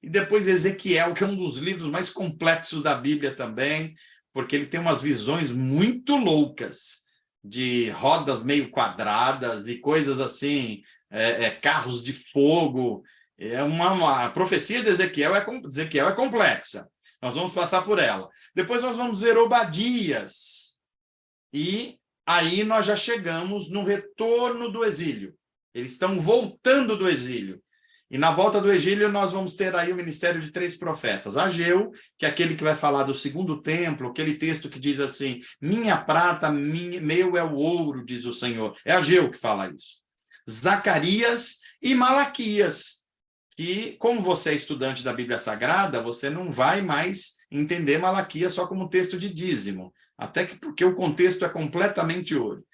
E depois Ezequiel, que é um dos livros mais complexos da Bíblia também, porque ele tem umas visões muito loucas, de rodas meio quadradas e coisas assim, carros de fogo. A profecia de Ezequiel é complexa. Nós vamos passar por ela. Depois nós vamos ver Obadias. E aí nós já chegamos no retorno do exílio. Eles estão voltando do exílio. E na volta do exílio nós vamos ter aí o ministério de 3 profetas. Ageu, que é aquele que vai falar do segundo templo, aquele texto que diz assim, minha prata, meu é o ouro, diz o Senhor. É Ageu que fala isso. Zacarias e Malaquias, que, como você é estudante da Bíblia Sagrada, você não vai mais entender Malaquias só como texto de dízimo, até que porque o contexto é completamente outro.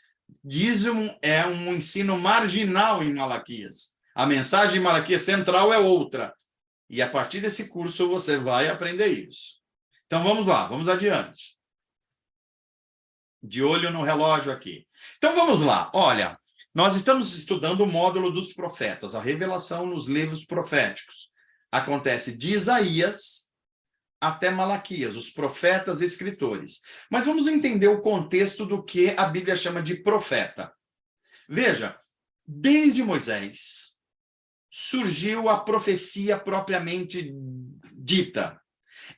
Dízimo é um ensino marginal em Malaquias. A mensagem de Malaquias central é outra. E a partir desse curso você vai aprender isso. Então vamos lá, vamos adiante. De olho no relógio aqui. Então vamos lá, olha, nós estamos estudando o módulo dos profetas, a revelação nos livros proféticos. Acontece de Isaías até Malaquias, os profetas e escritores. Mas vamos entender o contexto do que a Bíblia chama de profeta. Veja, desde Moisés surgiu a profecia propriamente dita.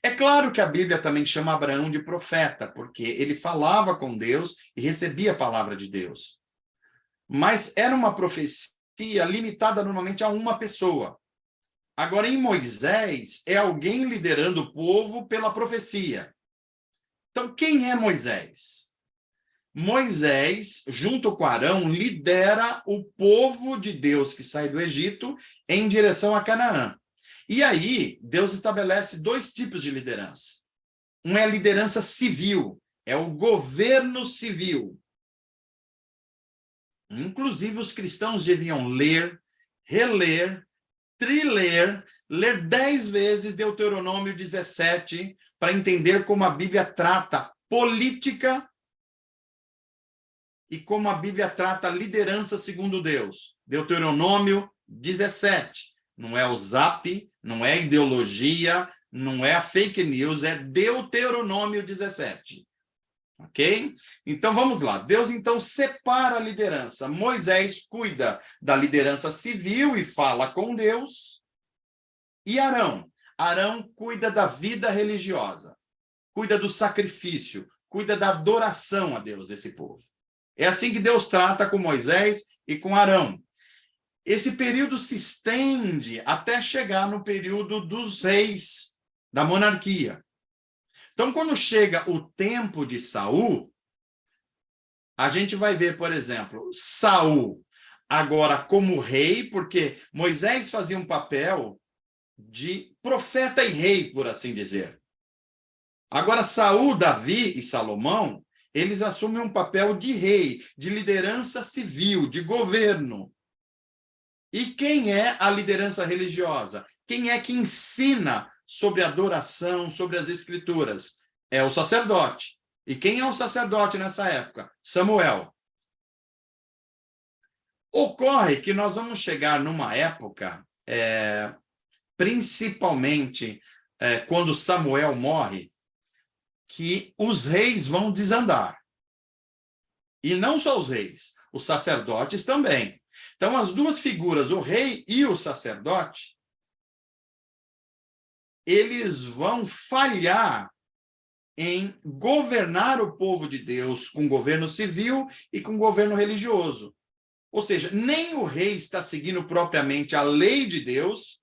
É claro que a Bíblia também chama Abraão de profeta, porque ele falava com Deus e recebia a palavra de Deus. Mas era uma profecia limitada normalmente a uma pessoa. Agora, em Moisés, é alguém liderando o povo pela profecia. Então, quem é Moisés? Moisés, junto com Arão, lidera o povo de Deus que sai do Egito em direção a Canaã. E aí, Deus estabelece 2 tipos de liderança. Um é a liderança civil, é o governo civil. Inclusive, os cristãos deviam ler, reler, triler, ler 10 vezes Deuteronômio 17 para entender como a Bíblia trata política e como a Bíblia trata a liderança segundo Deus. Deuteronômio 17. Não é o zap, não é ideologia, não é a fake news, é Deuteronômio 17. Ok? Então, vamos lá. Deus, então, separa a liderança. Moisés cuida da liderança civil e fala com Deus. E Arão? Arão cuida da vida religiosa, cuida do sacrifício, cuida da adoração a Deus desse povo. É assim que Deus trata com Moisés e com Arão. Esse período se estende até chegar no período dos reis, da monarquia. Então, quando chega o tempo de Saul, a gente vai ver, por exemplo, Saul agora como rei, porque Moisés fazia um papel de profeta e rei, por assim dizer. Agora, Saul, Davi e Salomão, eles assumem um papel de rei, de liderança civil, de governo. E quem é a liderança religiosa? Quem é que ensina sobre adoração, sobre as escrituras? É o sacerdote. E quem é o sacerdote nessa época? Samuel. Ocorre que nós vamos chegar numa época, principalmente quando Samuel morre, que os reis vão desandar. E não só os reis, os sacerdotes também. Então, as 2 figuras, o rei e o sacerdote, eles vão falhar em governar o povo de Deus com governo civil e com governo religioso. Ou seja, nem o rei está seguindo propriamente a lei de Deus,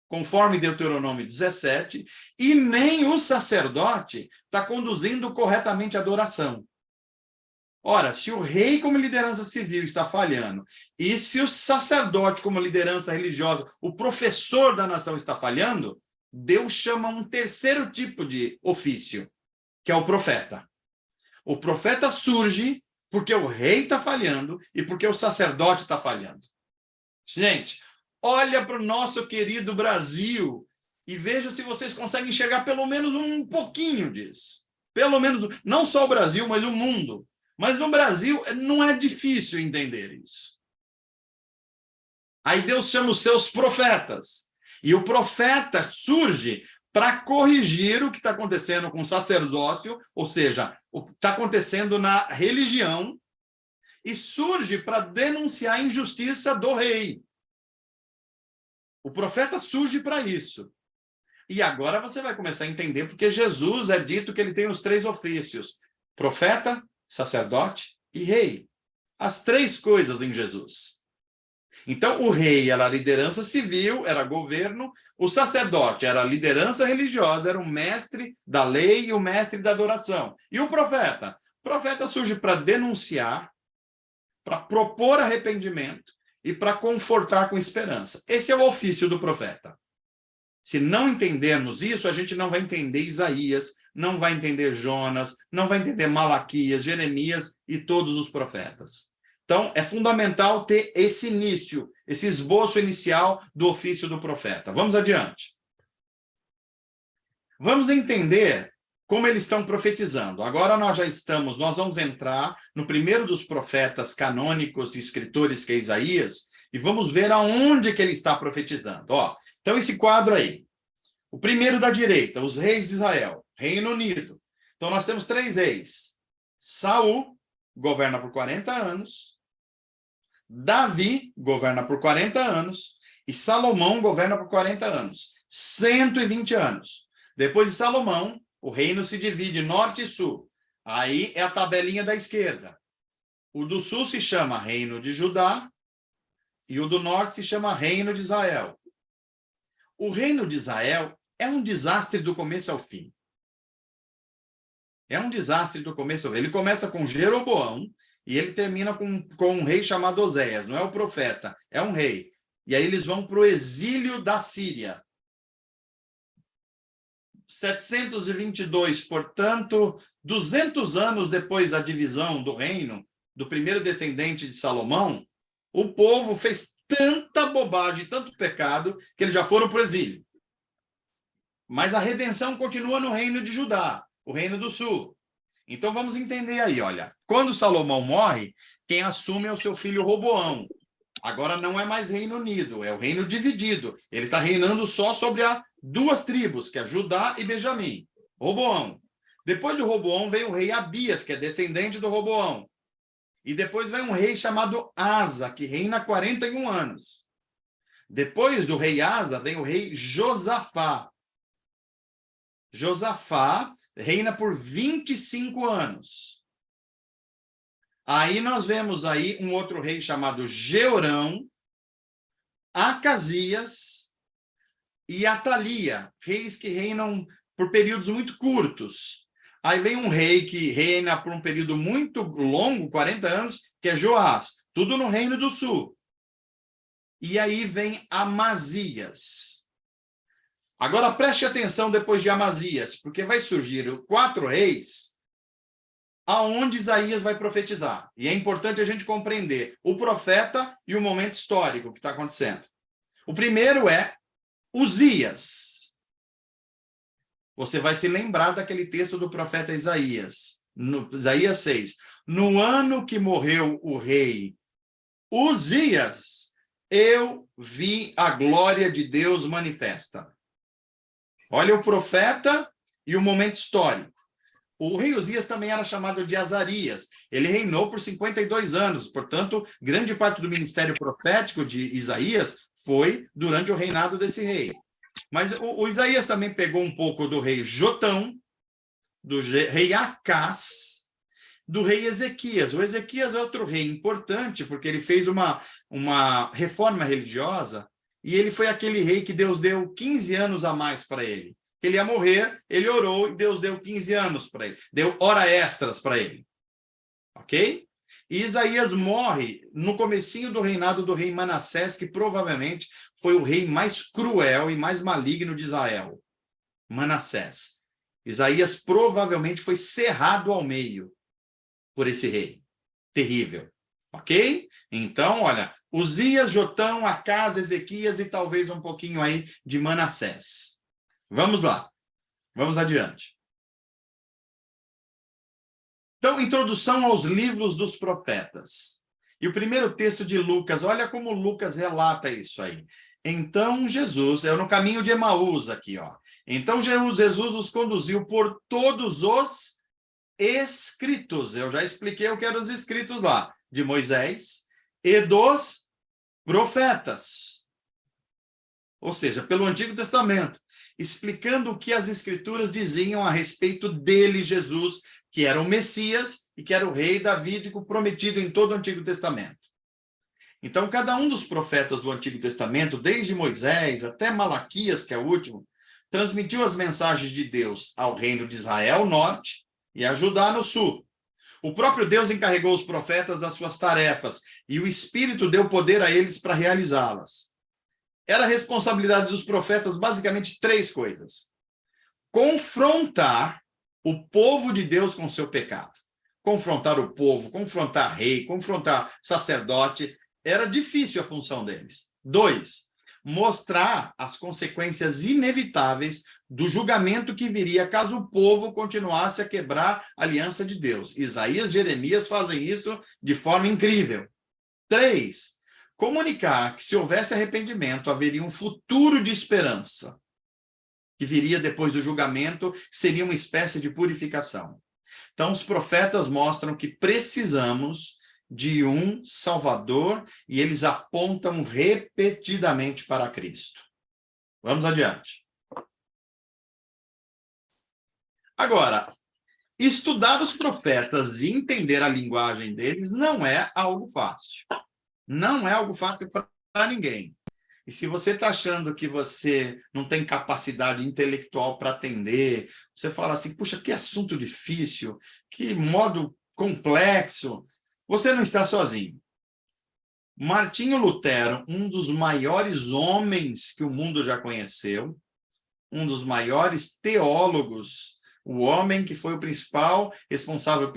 conforme Deuteronômio 17, e nem o sacerdote está conduzindo corretamente a adoração. Ora, se o rei como liderança civil está falhando, e se o sacerdote como liderança religiosa, o professor da nação está falhando, Deus chama um terceiro tipo de ofício, que é o profeta. O profeta surge porque o rei está falhando e porque o sacerdote está falhando. Gente, olha para o nosso querido Brasil e veja se vocês conseguem enxergar pelo menos um pouquinho disso. Pelo menos, não só o Brasil, mas o mundo. Mas no Brasil não é difícil entender isso. Aí Deus chama os seus profetas. E o profeta surge para corrigir o que está acontecendo com o sacerdócio, ou seja, o que está acontecendo na religião, e surge para denunciar a injustiça do rei. O profeta surge para isso. E agora você vai começar a entender porque Jesus é dito que ele tem os 3 ofícios: profeta, sacerdote e rei. As 3 coisas em Jesus. Então, o rei era a liderança civil, era governo, o sacerdote era a liderança religiosa, era o mestre da lei e o mestre da adoração. E o profeta? O profeta surge para denunciar, para propor arrependimento e para confortar com esperança. Esse é o ofício do profeta. Se não entendermos isso, a gente não vai entender Isaías, não vai entender Jonas, não vai entender Malaquias, Jeremias e todos os profetas. Então, é fundamental ter esse início, esse esboço inicial do ofício do profeta. Vamos adiante. Vamos entender como eles estão profetizando. Agora nós vamos entrar no primeiro dos profetas canônicos e escritores, que é Isaías, e vamos ver aonde que ele está profetizando. Então, esse quadro aí. O primeiro da direita, os reis de Israel, Reino Unido. Então, nós temos 3 reis. Saul governa por 40 anos. Davi governa por 40 anos. E Salomão governa por 40 anos. 120 anos. Depois de Salomão, o reino se divide norte e sul. Aí é a tabelinha da esquerda. O do sul se chama Reino de Judá. E o do norte se chama Reino de Israel. O reino de Israel é um desastre do começo ao fim. É um desastre do começo ao fim. Ele começa com Jeroboão e ele termina com um rei chamado Oséias. Não é o profeta, é um rei. E aí eles vão para o exílio da Síria. 722, portanto, 200 anos depois da divisão do reino, do primeiro descendente de Salomão, o povo fez tanta bobagem, tanto pecado, que eles já foram para o exílio. Mas a redenção continua no reino de Judá, o reino do sul. Então vamos entender aí, olha. Quando Salomão morre, quem assume é o seu filho Roboão. Agora não é mais Reino Unido, é o reino dividido. Ele está reinando só sobre 2 tribos, que é Judá e Benjamim. Roboão. Depois de Roboão vem o rei Abias, que é descendente do Roboão. E depois vem um rei chamado Asa, que reina 41 anos. Depois do rei Asa, vem o rei Josafá. Josafá reina por 25 anos. Aí nós vemos aí um outro rei chamado Jeorão, Acasias e Atalia, reis que reinam por períodos muito curtos. Aí vem um rei que reina por um período muito longo, 40 anos, que é Joás, tudo no Reino do Sul. E aí vem Amazias. Agora preste atenção depois de Amazias, porque vai surgir 4 reis aonde Isaías vai profetizar. E é importante a gente compreender o profeta e o momento histórico que está acontecendo. O primeiro é Uzias. Você vai se lembrar daquele texto do profeta Isaías, no Isaías 6. No ano que morreu o rei Uzias, eu vi a glória de Deus manifesta. Olha o profeta e o momento histórico. O rei Uzias também era chamado de Azarias. Ele reinou por 52 anos, portanto, grande parte do ministério profético de Isaías foi durante o reinado desse rei. Mas o Isaías também pegou um pouco do rei Jotão, do rei Acás, do rei Ezequias. O Ezequias é outro rei importante, porque ele fez uma reforma religiosa, e ele foi aquele rei que Deus deu 15 anos a mais para ele. Ele ia morrer, ele orou, e Deus deu 15 anos para ele. Deu hora extras para ele. Ok? E Isaías morre no comecinho do reinado do rei Manassés, que provavelmente foi o rei mais cruel e mais maligno de Israel. Manassés. Isaías provavelmente foi cerrado ao meio por esse rei. Terrível. Ok? Então, olha, Uzias, Jotão, Acás, Ezequias e talvez um pouquinho aí de Manassés. Vamos lá. Vamos adiante. Então, introdução aos livros dos profetas. E o primeiro texto de Lucas, olha como Lucas relata isso aí. Então, Jesus, é no caminho de Emaús aqui, ó. Então, Jesus os conduziu por todos os escritos. Eu já expliquei o que eram os escritos lá, de Moisés e dos profetas. ou seja, pelo Antigo Testamento, explicando o que as Escrituras diziam a respeito dele, Jesus, que era o Messias e que era o rei davídico prometido em todo o Antigo Testamento. Então, cada um dos profetas do Antigo Testamento, desde Moisés até Malaquias, que é o último, transmitiu as mensagens de Deus ao reino de Israel, norte, e a Judá, no sul. O próprio Deus encarregou os profetas das suas tarefas, e o Espírito deu poder a eles para realizá-las. Era a responsabilidade dos profetas basicamente três coisas: confrontar o povo de Deus com seu pecado. Confrontar o povo, confrontar rei, confrontar sacerdote, era difícil a função deles. 2, mostrar as consequências inevitáveis do julgamento que viria caso o povo continuasse a quebrar a aliança de Deus. Isaías e Jeremias fazem isso de forma incrível. 3, comunicar que se houvesse arrependimento, haveria um futuro de esperança, que viria depois do julgamento, seria uma espécie de purificação. Então, os profetas mostram que precisamos de um Salvador e eles apontam repetidamente para Cristo. Vamos adiante. Agora, estudar os profetas e entender a linguagem deles não é algo fácil. Não é algo fácil para ninguém. E se você está achando que você não tem capacidade intelectual para atender, você fala assim, puxa, que assunto difícil, que modo complexo, você não está sozinho. Martinho Lutero, um dos maiores homens que o mundo já conheceu, um dos maiores teólogos, o homem que foi o principal responsável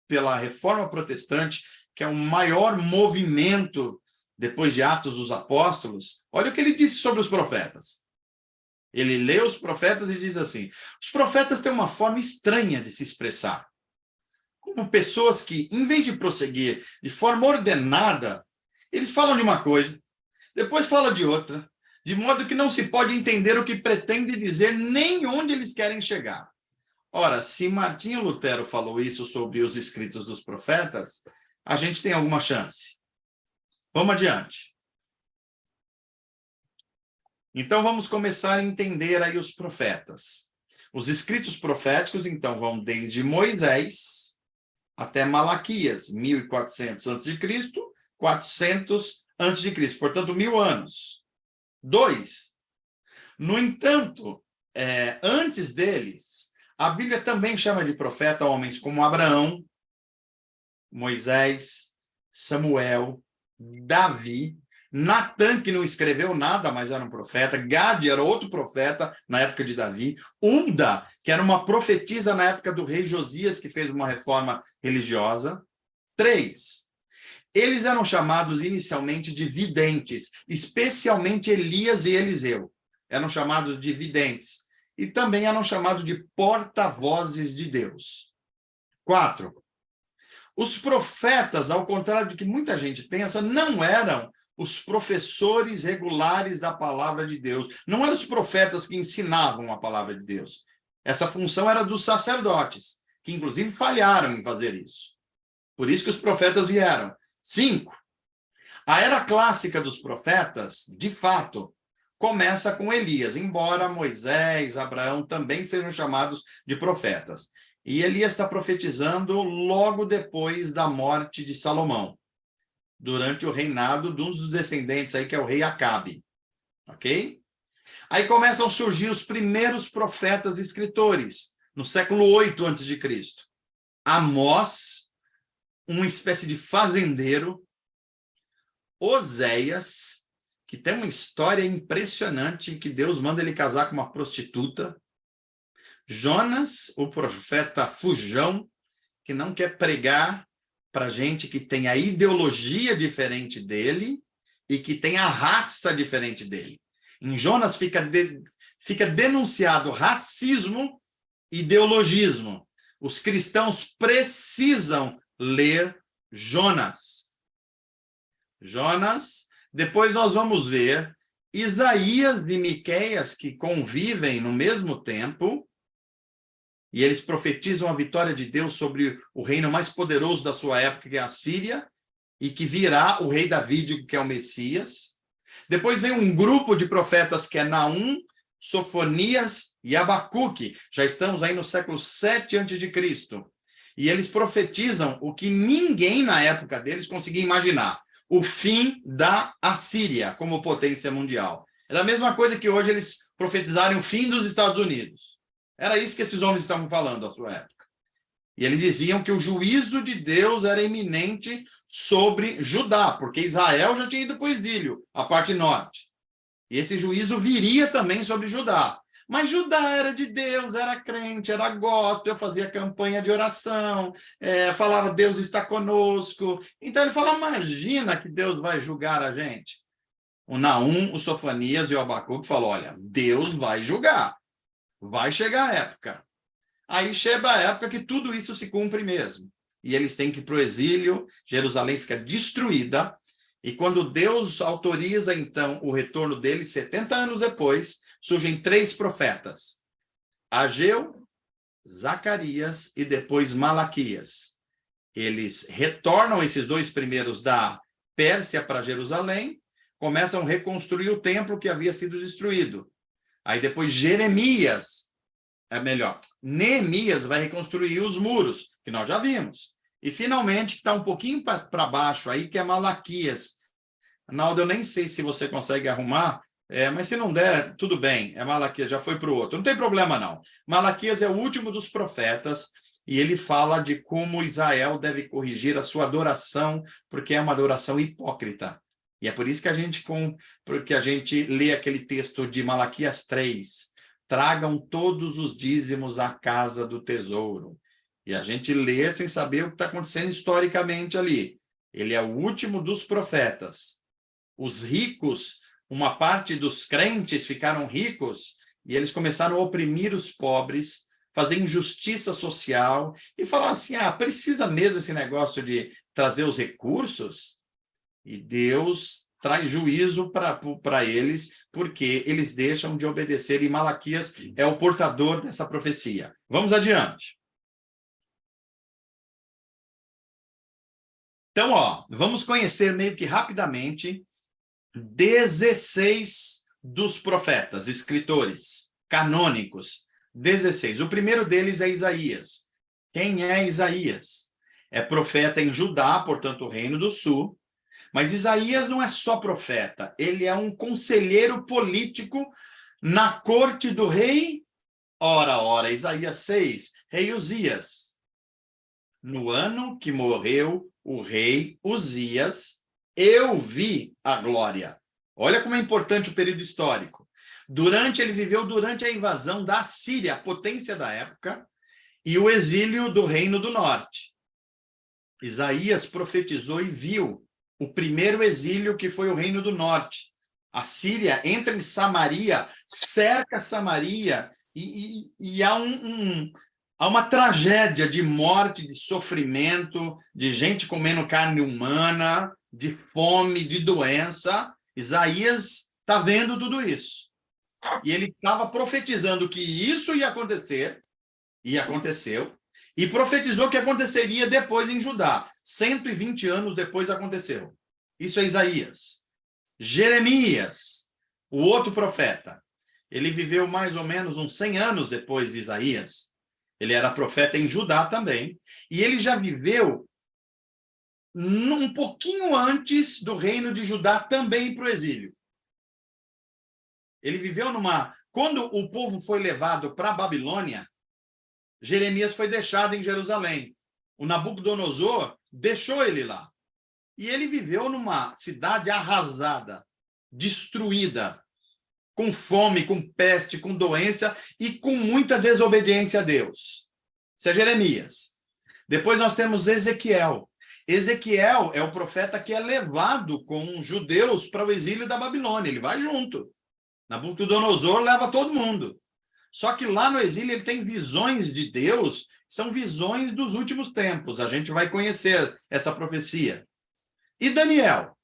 pela Reforma Protestante, que é o maior movimento depois de Atos dos Apóstolos, olha o que ele disse sobre os profetas. Ele lê os profetas e diz assim, os profetas têm uma forma estranha de se expressar, como pessoas que, em vez de prosseguir de forma ordenada, eles falam de uma coisa, depois falam de outra, de modo que não se pode entender o que pretende dizer nem onde eles querem chegar. Ora, se Martinho Lutero falou isso sobre os escritos dos profetas, a gente tem alguma chance. Vamos adiante. Então, vamos começar a entender aí os profetas. Os escritos proféticos, então, vão desde Moisés até Malaquias, 1400 a.C., 400 a.C., portanto, 1000 anos. 2. No entanto, antes deles, a Bíblia também chama de profeta homens como Abraão, Moisés, Samuel, Davi, Natã, que não escreveu nada, mas era um profeta, Gade era outro profeta na época de Davi, Hulda, que era uma profetisa na época do rei Josias, que fez uma reforma religiosa. 3. Eles eram chamados inicialmente de videntes, especialmente Elias e Eliseu. Eram chamados de videntes. E também eram chamados de porta-vozes de Deus. 4. Os profetas, ao contrário do que muita gente pensa, não eram os professores regulares da palavra de Deus. Não eram os profetas que ensinavam a palavra de Deus. Essa função era dos sacerdotes, que inclusive falharam em fazer isso. Por isso que os profetas vieram. 5. A era clássica dos profetas, de fato, começa com Elias, embora Moisés, Abraão também sejam chamados de profetas. E Elias está profetizando logo depois da morte de Salomão, durante o reinado de um dos descendentes aí, que é o rei Acabe. Ok? Aí começam a surgir os primeiros profetas escritores, no século 8 a.C. Amós, uma espécie de fazendeiro, Oséias, que tem uma história impressionante, que Deus manda ele casar com uma prostituta, Jonas, o profeta fujão, que não quer pregar para gente que tem a ideologia diferente dele e que tem a raça diferente dele. Em Jonas fica denunciado racismo e ideologismo. Os cristãos precisam ler Jonas. Jonas, depois nós vamos ver Isaías e Miqueias, que convivem no mesmo tempo, e eles profetizam a vitória de Deus sobre o reino mais poderoso da sua época, que é a Síria, e que virá o rei Davídico, que é o Messias. Depois vem um grupo de profetas que é Naum, Sofonias e Abacuque. Já estamos aí no século 7 a.C. E eles profetizam o que ninguém na época deles conseguia imaginar: o fim da Assíria como potência mundial. Era a mesma coisa que hoje eles profetizarem o fim dos Estados Unidos. Era isso que esses homens estavam falando à sua época. E eles diziam que o juízo de Deus era iminente sobre Judá, porque Israel já tinha ido para o exílio, a parte norte. E esse juízo viria também sobre Judá. Mas Judá era de Deus, era crente, era gospel, fazia campanha de oração, falava Deus está conosco. Então ele fala, imagina que Deus vai julgar a gente. O Naum, o Sofonias e o Abacuque falou, olha, Deus vai julgar, vai chegar a época. Aí chega a época que tudo isso se cumpre mesmo. E eles têm que ir para o exílio, Jerusalém fica destruída, e quando Deus autoriza, então, o retorno deles, 70 anos depois, surgem 3 profetas: Ageu, Zacarias e depois Malaquias. Eles retornam, esses 2 primeiros, da Pérsia para Jerusalém, começam a reconstruir o templo que havia sido destruído. Aí depois Neemias vai reconstruir os muros, que nós já vimos. E, finalmente, que está um pouquinho para baixo aí, que é Malaquias. Naldo, eu nem sei se você consegue arrumar, mas se não der, tudo bem. É Malaquias, já foi para o outro. Não tem problema, não. Malaquias é o último dos profetas, e ele fala de como Israel deve corrigir a sua adoração, porque é uma adoração hipócrita. E é por isso que a gente lê aquele texto de Malaquias 3, tragam todos os dízimos à casa do tesouro. E a gente lê sem saber o que está acontecendo historicamente ali. Ele é o último dos profetas. Os ricos, uma parte dos crentes ficaram ricos e eles começaram a oprimir os pobres, fazer injustiça social e falar assim, precisa mesmo esse negócio de trazer os recursos? E Deus traz juízo para eles, porque eles deixam de obedecer, e Malaquias é o portador dessa profecia. Vamos adiante. Então, vamos conhecer meio que rapidamente 16 dos profetas, escritores canônicos. 16. O primeiro deles é Isaías. Quem é Isaías? É profeta em Judá, portanto, o Reino do Sul. Mas Isaías não é só profeta, ele é um conselheiro político na corte do rei. Ora, Isaías 6, rei Uzias. No ano que morreu o rei Uzias, eu vi a glória. Olha como é importante o período histórico. Ele viveu durante a invasão da Síria, a potência da época, e o exílio do Reino do Norte. Isaías profetizou e viu o primeiro exílio, que foi o Reino do Norte. A Síria entra em Samaria, cerca Samaria, e há uma tragédia de morte, de sofrimento, de gente comendo carne humana, de fome, de doença. Isaías está vendo tudo isso. E ele estava profetizando que isso ia acontecer, e aconteceu, e profetizou que aconteceria depois em Judá. 120 anos depois aconteceu. Isso é Isaías. Jeremias, o outro profeta, ele viveu mais ou menos uns 100 anos depois de Isaías. Ele era profeta em Judá também, e ele já viveu um pouquinho antes do reino de Judá também para o exílio. Ele viveu quando o povo foi levado para a Babilônia, Jeremias foi deixado em Jerusalém. O Nabucodonosor deixou ele lá. E ele viveu numa cidade arrasada, destruída, com fome, com peste, com doença e com muita desobediência a Deus. Isso é Jeremias. Depois nós temos Ezequiel. Ezequiel é o profeta que é levado com os judeus para o exílio da Babilônia. Ele vai junto. Nabucodonosor leva todo mundo. Só que lá no exílio ele tem visões de Deus, são visões dos últimos tempos. A gente vai conhecer essa profecia. E Daniel?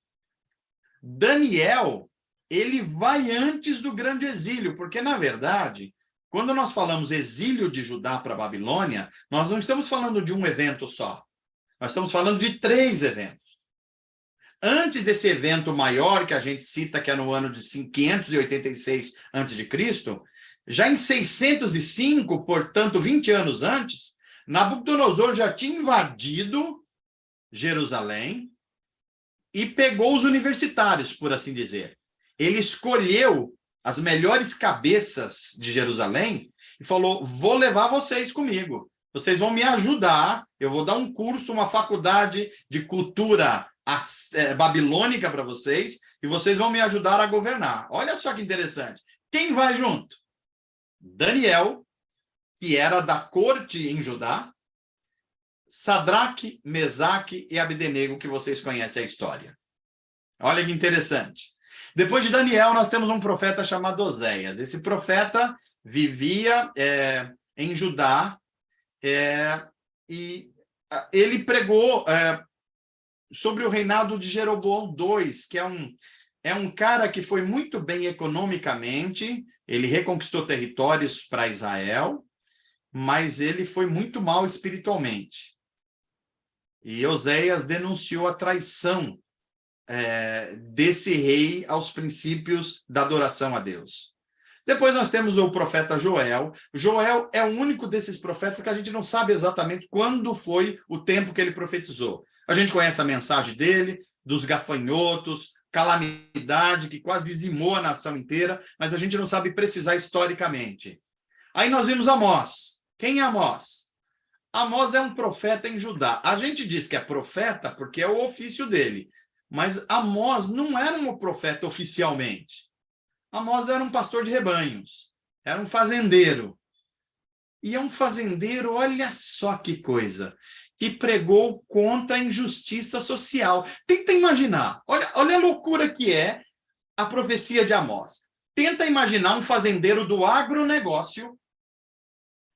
Daniel, ele vai antes do grande exílio, porque, na verdade, quando nós falamos exílio de Judá para a Babilônia, nós não estamos falando de um evento só. Nós estamos falando de 3 eventos. Antes desse evento maior que a gente cita, que é no ano de 586 a.C., já em 605, portanto, 20 anos antes, Nabucodonosor já tinha invadido Jerusalém e pegou os universitários, por assim dizer. Ele escolheu as melhores cabeças de Jerusalém e falou: vou levar vocês comigo. Vocês vão me ajudar, eu vou dar um curso, uma faculdade de cultura babilônica para vocês, e vocês vão me ajudar a governar. Olha só que interessante. Quem vai junto? Daniel, que era da corte em Judá, Sadraque, Mesaque e Abdenego, que vocês conhecem a história. Olha que interessante. Depois de Daniel, nós temos um profeta chamado Oséias. Esse profeta vivia em Judá e ele pregou sobre o reinado de Jeroboão II, que é um cara que foi muito bem economicamente, ele reconquistou territórios para Israel, mas ele foi muito mal espiritualmente. E Oséias denunciou a traição desse rei aos princípios da adoração a Deus. Depois nós temos o profeta Joel. Joel é o único desses profetas que a gente não sabe exatamente quando foi o tempo que ele profetizou. A gente conhece a mensagem dele, dos gafanhotos, calamidade que quase dizimou a nação inteira, mas a gente não sabe precisar historicamente. Aí nós vimos Amós. Quem é Amós? Amós é um profeta em Judá. A gente diz que é profeta porque é o ofício dele, mas Amós não era um profeta oficialmente. Amós era um pastor de rebanhos, era um fazendeiro. E é um fazendeiro, olha só que coisa, que pregou contra a injustiça social. Tenta imaginar, olha a loucura que é a profecia de Amós. Tenta imaginar um fazendeiro do agronegócio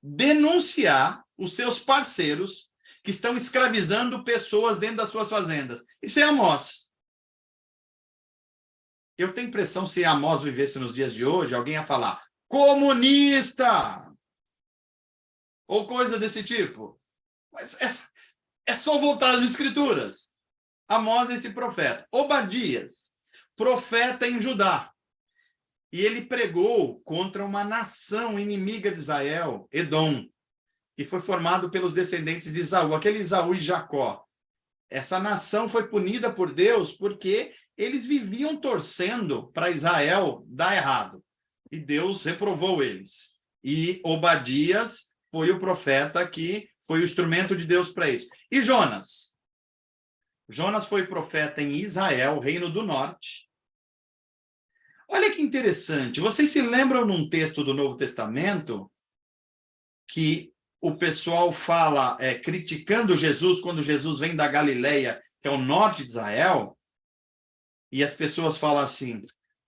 denunciar os seus parceiros que estão escravizando pessoas dentro das suas fazendas. Isso é Amós. Eu tenho impressão, se Amós vivesse nos dias de hoje, alguém ia falar comunista! Ou coisa desse tipo. Mas é só voltar às escrituras. Amós é esse profeta. Obadias, profeta em Judá. E ele pregou contra uma nação inimiga de Israel, Edom, que foi formado pelos descendentes de Esaú, aquele Esaú e Jacó. Essa nação foi punida por Deus porque eles viviam torcendo para Israel dar errado. E Deus reprovou eles. E Obadias foi o profeta que foi o instrumento de Deus para isso. E Jonas? Jonas foi profeta em Israel, Reino do Norte. Olha que interessante. Vocês se lembram num texto do Novo Testamento que o pessoal fala, criticando Jesus, quando Jesus vem da Galileia, que é o norte de Israel, e as pessoas falam assim: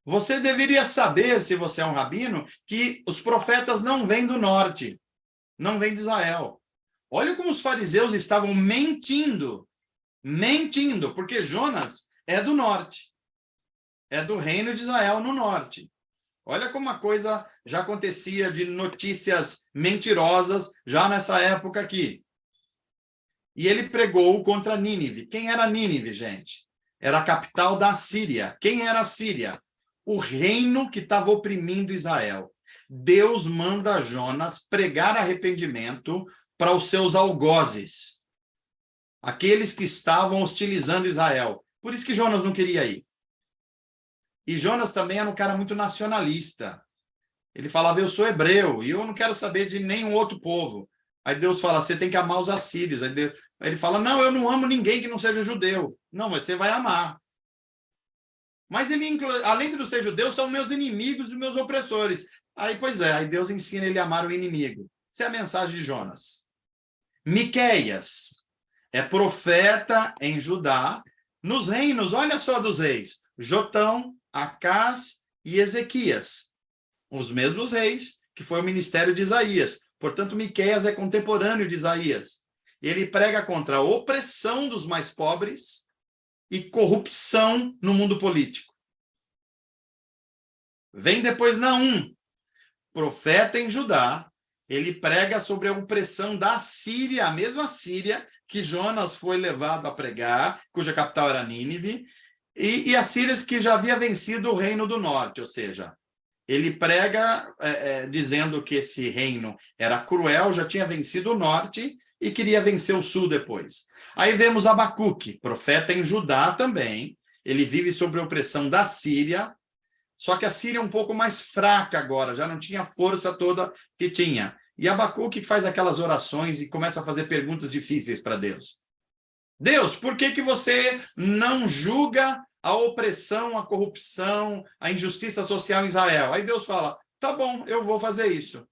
você deveria saber, se você é um rabino, que os profetas não vêm do norte, não vêm de Israel. Olha como os fariseus estavam mentindo, porque Jonas é do norte, é do reino de Israel no norte. Olha como a coisa já acontecia de notícias mentirosas já nessa época aqui. E ele pregou contra Nínive. Quem era Nínive, gente? Era a capital da Síria. Quem era a Síria? O reino que estava oprimindo Israel. Deus manda Jonas pregar arrependimento para os seus algozes, aqueles que estavam hostilizando Israel. Por isso que Jonas não queria ir. E Jonas também era um cara muito nacionalista. Ele falava: eu sou hebreu e eu não quero saber de nenhum outro povo. Aí Deus fala: você tem que amar os assírios. Aí ele fala: não, eu não amo ninguém que não seja judeu. Não, mas você vai amar. Mas ele, além de não ser judeu, são meus inimigos e meus opressores. Aí, pois é, aí Deus ensina ele a amar o inimigo. Essa é a mensagem de Jonas. Miqueias é profeta em Judá, nos reinos, olha só dos reis, Jotão, Acás e Ezequias, os mesmos reis que foi o ministério de Isaías. Portanto, Miqueias é contemporâneo de Isaías. Ele prega contra a opressão dos mais pobres e corrupção no mundo político. Vem depois Naum, profeta em Judá. Ele prega sobre a opressão da Síria, a mesma Síria que Jonas foi levado a pregar, cuja capital era Nínive. E Assírias que já havia vencido o reino do norte, ou seja, ele prega dizendo que esse reino era cruel, já tinha vencido o norte e queria vencer o sul depois. Aí vemos Abacuque, profeta em Judá também. Ele vive sob a opressão da Síria, só que a Síria é um pouco mais fraca agora, já não tinha a força toda que tinha. E Abacuque faz aquelas orações e começa a fazer perguntas difíceis para Deus. Deus, por que você não julga a opressão, a corrupção, a injustiça social em Israel? Aí Deus fala, tá bom, eu vou fazer isso.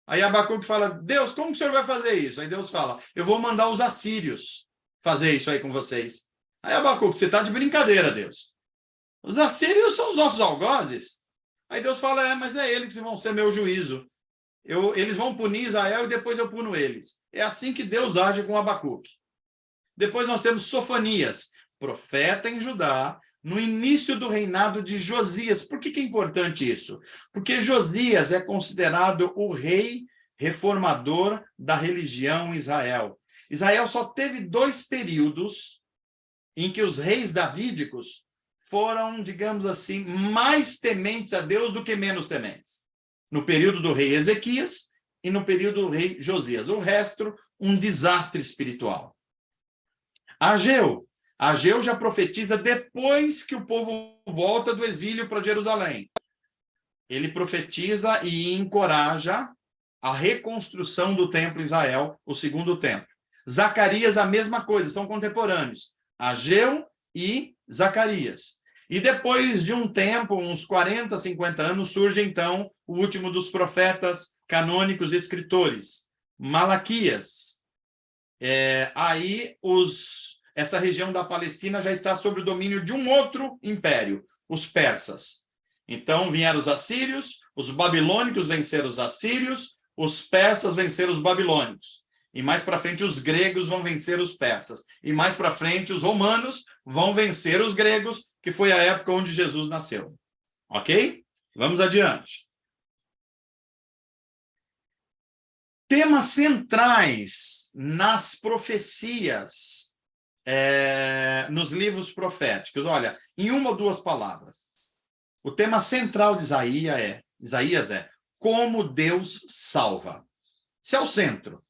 Aí Abacuque fala, Deus, como que o senhor vai fazer isso? Aí Deus fala, eu vou mandar os assírios fazer isso aí com vocês. Aí Abacuque, você está de brincadeira, Deus. Os assírios são os nossos algozes. Aí Deus fala, mas é eles que vão ser meu juízo. Eles vão punir Israel e depois eu puno eles. É assim que Deus age com Abacuque. Depois nós temos Sofonias, profeta em Judá, no início do reinado de Josias. Por que é importante isso? Porque Josias é considerado o rei reformador da religião em Israel. Israel só teve 2 períodos em que os reis davídicos foram, digamos assim, mais tementes a Deus do que menos tementes. No período do rei Ezequias e no período do rei Josias. O resto, um desastre espiritual. Ageu já profetiza depois que o povo volta do exílio para Jerusalém. Ele profetiza e encoraja a reconstrução do templo de Israel, o segundo templo. Zacarias, a mesma coisa, são contemporâneos. Ageu e Zacarias. E depois de um tempo, uns 40, 50 anos, surge então o último dos profetas canônicos e escritores, Malaquias. Essa região da Palestina já está sob o domínio de um outro império, os persas. Então vieram os assírios, os babilônicos venceram os assírios, os persas venceram os babilônicos. E mais para frente os gregos vão vencer os persas. E mais para frente os romanos vão vencer os gregos, que foi a época onde Jesus nasceu. Ok? Vamos adiante. Temas centrais nas profecias, nos livros proféticos. Olha, em uma ou duas palavras. O tema central de Isaías é como Deus salva. Esse é o centro.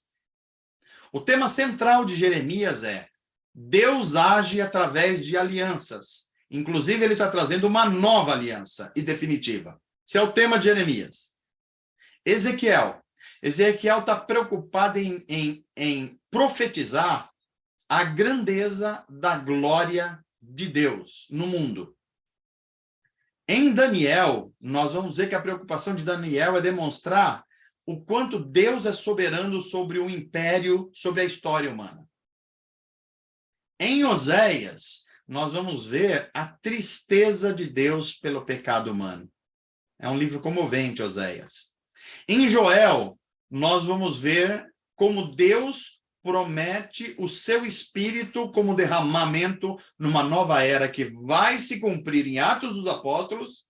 O tema central de Jeremias é Deus age através de alianças. Inclusive, ele está trazendo uma nova aliança e definitiva. Esse é o tema de Jeremias. Ezequiel está preocupado em profetizar a grandeza da glória de Deus no mundo. Em Daniel, nós vamos ver que a preocupação de Daniel é demonstrar o quanto Deus é soberano sobre o império, sobre a história humana. Em Oséias, nós vamos ver a tristeza de Deus pelo pecado humano. É um livro comovente, Oséias. Em Joel, nós vamos ver como Deus promete o seu espírito como derramamento numa nova era que vai se cumprir em Atos dos Apóstolos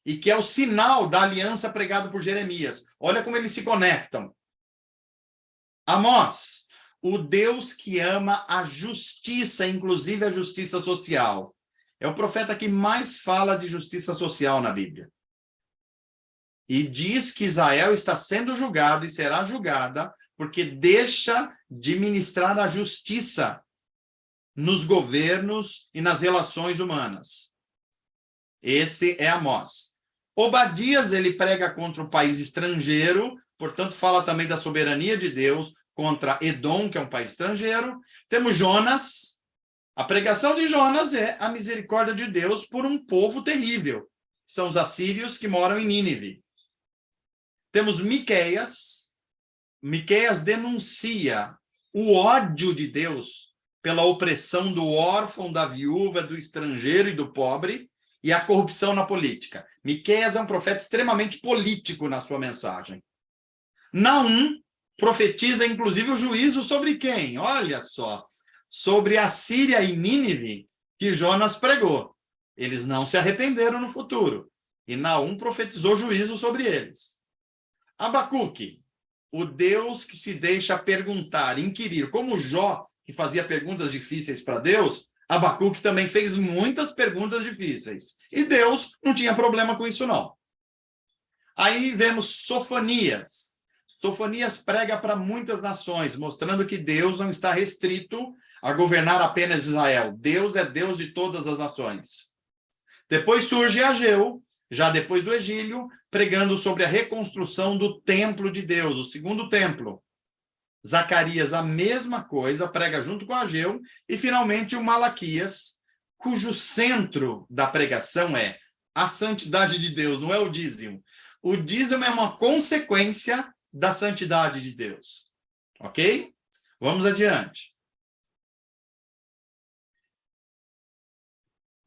e que é o sinal da aliança pregado por Jeremias. Olha como eles se conectam. Amós, o Deus que ama a justiça, inclusive a justiça social. É o profeta que mais fala de justiça social na Bíblia. E diz que Israel está sendo julgado e será julgada porque deixa de ministrar a justiça nos governos e nas relações humanas. Esse é Amós. Obadias, ele prega contra o país estrangeiro, portanto, fala também da soberania de Deus contra Edom, que é um país estrangeiro. Temos Jonas. A pregação de Jonas é a misericórdia de Deus por um povo terrível. São os assírios que moram em Nínive. Temos Miqueias. Miqueias denuncia o ódio de Deus pela opressão do órfão, da viúva, do estrangeiro e do pobre, e a corrupção na política. Miqueias é um profeta extremamente político na sua mensagem. Naum profetiza, inclusive, o juízo sobre quem? Olha só, sobre a Síria e Nínive, que Jonas pregou. Eles não se arrependeram no futuro. E Naum profetizou juízo sobre eles. Abacuque, o Deus que se deixa perguntar, inquirir, como Jó, que fazia perguntas difíceis para Deus, Abacuque também fez muitas perguntas difíceis. E Deus não tinha problema com isso, não. Aí vemos Sofonias. Sofonias prega para muitas nações, mostrando que Deus não está restrito a governar apenas Israel. Deus é Deus de todas as nações. Depois surge Ageu, já depois do exílio, pregando sobre a reconstrução do templo de Deus, o segundo templo. Zacarias, a mesma coisa, prega junto com Ageu. E, finalmente, o Malaquias, cujo centro da pregação é a santidade de Deus, não é o dízimo. O dízimo é uma consequência da santidade de Deus. Ok? Vamos adiante.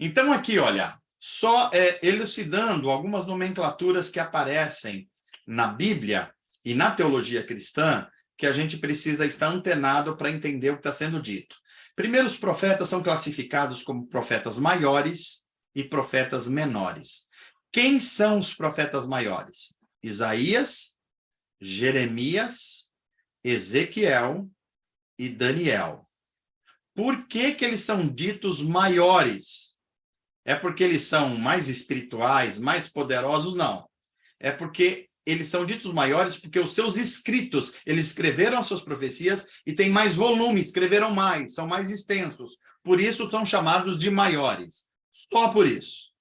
Então, aqui, olha, só elucidando algumas nomenclaturas que aparecem na Bíblia e na teologia cristã, que a gente precisa estar antenado para entender o que está sendo dito. Primeiro, os profetas são classificados como profetas maiores e profetas menores. Quem são os profetas maiores? Isaías, Jeremias, Ezequiel e Daniel. Por que eles são ditos maiores? É porque eles são mais espirituais, mais poderosos? Não. É porque eles são ditos maiores porque os seus escritos, eles escreveram as suas profecias e têm mais volume, escreveram mais, são mais extensos. Por isso são chamados de maiores. Só por isso.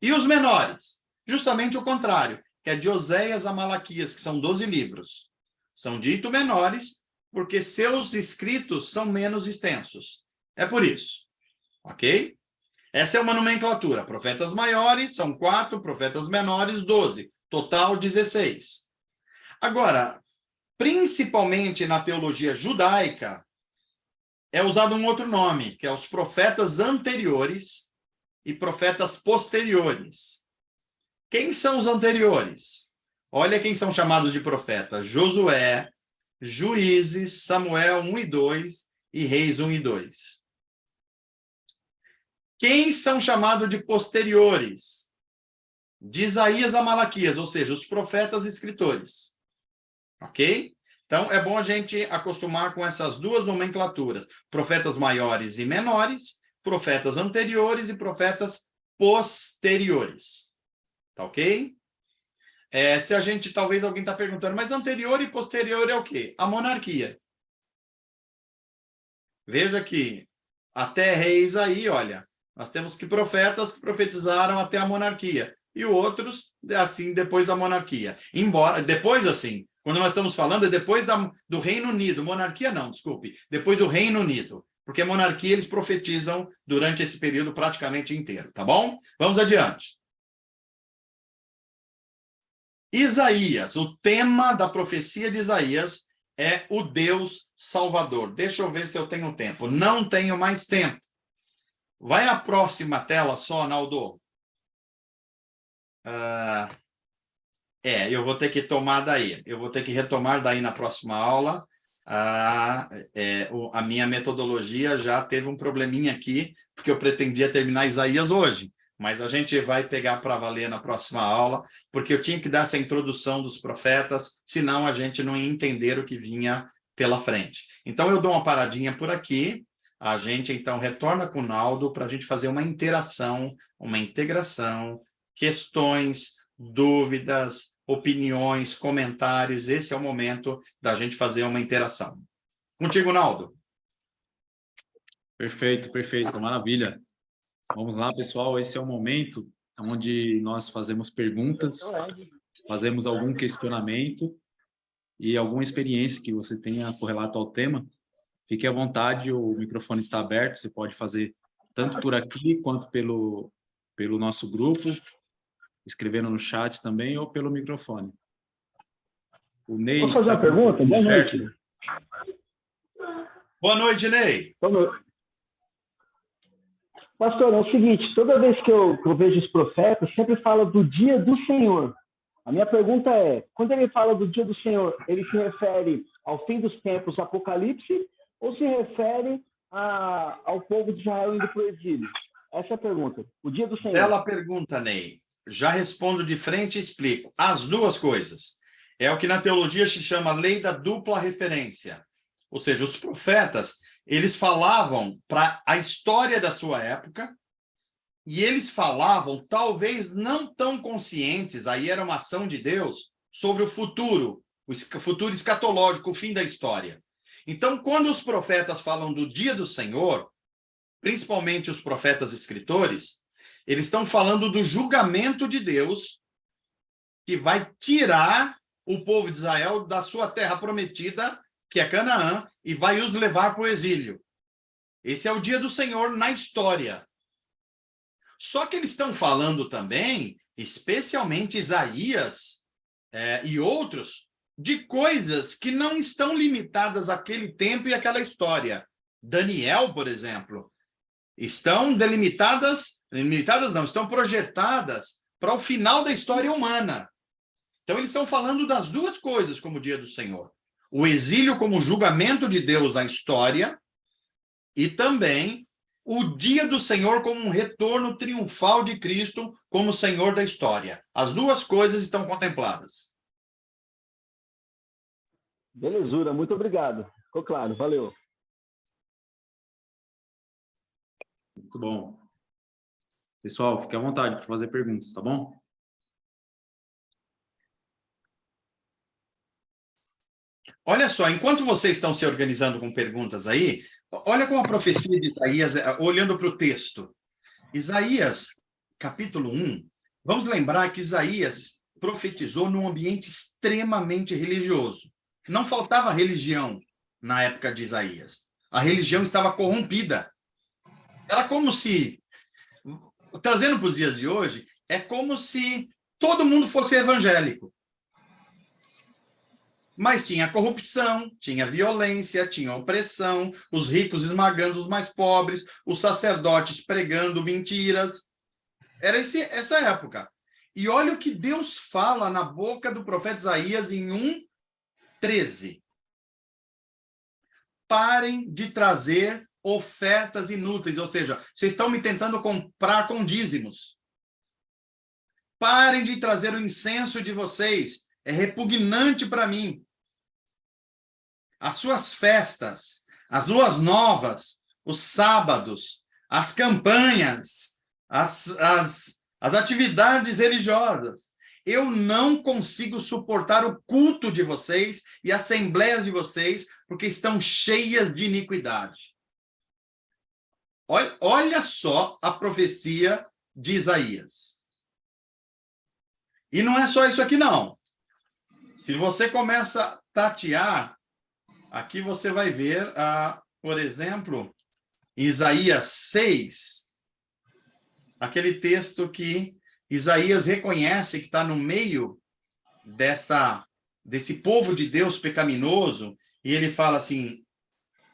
E os menores? Justamente o contrário, que é de Oséias a Malaquias, que são 12 livros. São ditos menores porque seus escritos são menos extensos. É por isso. Ok? Essa é uma nomenclatura. Profetas maiores são 4, profetas menores 12. Total 16. Agora, principalmente na teologia judaica, é usado um outro nome, que é os profetas anteriores e profetas posteriores. Quem são os anteriores? Olha quem são chamados de profetas: Josué, Juízes, Samuel 1 e 2 e Reis 1 e 2. Quem são chamados de posteriores? De Isaías a Malaquias, ou seja, os profetas escritores. Ok? Então, é bom a gente acostumar com essas duas nomenclaturas: profetas maiores e menores, profetas anteriores e profetas posteriores. Tá ok? Se a gente, talvez alguém está perguntando, mas anterior e posterior é o quê? A monarquia. Veja que até Reis aí, olha, nós temos que profetas que profetizaram até a monarquia. E outros, assim, depois da monarquia. Embora, depois assim, quando nós estamos falando, é depois do Reino Unido. Monarquia não, desculpe. Depois do Reino Unido. Porque monarquia eles profetizam durante esse período praticamente inteiro, tá bom? Vamos adiante. Isaías, o tema da profecia de Isaías é o Deus Salvador. Deixa eu ver se eu tenho tempo. Não tenho mais tempo. Vai à próxima tela só, Naldo. Eu vou ter que tomar daí. Eu vou ter que retomar daí na próxima aula. A minha metodologia já teve um probleminha aqui, porque eu pretendia terminar Isaías hoje. Mas a gente vai pegar para valer na próxima aula, porque eu tinha que dar essa introdução dos profetas, senão a gente não ia entender o que vinha pela frente. Então, eu dou uma paradinha por aqui. A gente, então, retorna com o Naldo para a gente fazer uma interação, uma integração, questões, dúvidas, opiniões, comentários. Esse é o momento da gente fazer uma interação. Contigo, Naldo. Perfeito, perfeito, maravilha. Vamos lá, pessoal, esse é o momento onde nós fazemos perguntas, fazemos algum questionamento e alguma experiência que você tenha correlato ao tema. Fique à vontade, o microfone está aberto, você pode fazer tanto por aqui quanto pelo nosso grupo, escrevendo no chat também ou pelo microfone. O Ney. Posso fazer uma pergunta? Boa noite. Boa noite, Ney. Boa noite. Pastor, é o seguinte, toda vez que eu vejo os profetas, sempre fala do dia do Senhor. A minha pergunta é, quando ele fala do dia do Senhor, ele se refere ao fim dos tempos, Apocalipse, ou se refere ao povo de Israel indo para o exílio? Essa é a pergunta. O dia do Senhor. Bela pergunta, Ney. Já respondo de frente e explico. As duas coisas. É o que na teologia se chama lei da dupla referência. Ou seja, os profetas, Eles falavam para a história da sua época, e eles falavam, talvez não tão conscientes, aí era uma ação de Deus, sobre o futuro escatológico, o fim da história. Então, quando os profetas falam do dia do Senhor, principalmente os profetas escritores, eles estão falando do julgamento de Deus, que vai tirar o povo de Israel da sua terra prometida, que é Canaã, e vai os levar para o exílio. Esse é o dia do Senhor na história. Só que eles estão falando também, especialmente Isaías e outros, de coisas que não estão limitadas àquele tempo e àquela história. Daniel, por exemplo, estão estão projetadas para o final da história humana. Então, eles estão falando das duas coisas como o dia do Senhor. O exílio como julgamento de Deus na história e também o dia do Senhor como um retorno triunfal de Cristo como Senhor da história. As duas coisas estão contempladas. Belezura, muito obrigado. Ficou claro, valeu. Muito bom. Pessoal, fique à vontade para fazer perguntas, tá bom? Olha só, enquanto vocês estão se organizando com perguntas aí, olha como a profecia de Isaías, olhando para o texto. Isaías, capítulo 1, vamos lembrar que Isaías profetizou num ambiente extremamente religioso. Não faltava religião na época de Isaías. A religião estava corrompida. Era como se, trazendo para os dias de hoje, é como se todo mundo fosse evangélico. Mas tinha corrupção, tinha violência, tinha opressão, os ricos esmagando os mais pobres, os sacerdotes pregando mentiras. Era essa época. E olha o que Deus fala na boca do profeta Isaías em 1:13. Parem de trazer ofertas inúteis, ou seja, vocês estão me tentando comprar com dízimos. Parem de trazer o incenso de vocês, é repugnante para mim. As suas festas, as luas novas, os sábados, as campanhas, as atividades religiosas. Eu não consigo suportar o culto de vocês e assembleias de vocês, porque estão cheias de iniquidade. Olha só a profecia de Isaías. E não é só isso aqui, não. Se você começa a tatear, aqui você vai ver, por exemplo, Isaías 6, aquele texto que Isaías reconhece que está no meio desse povo de Deus pecaminoso, e ele fala assim: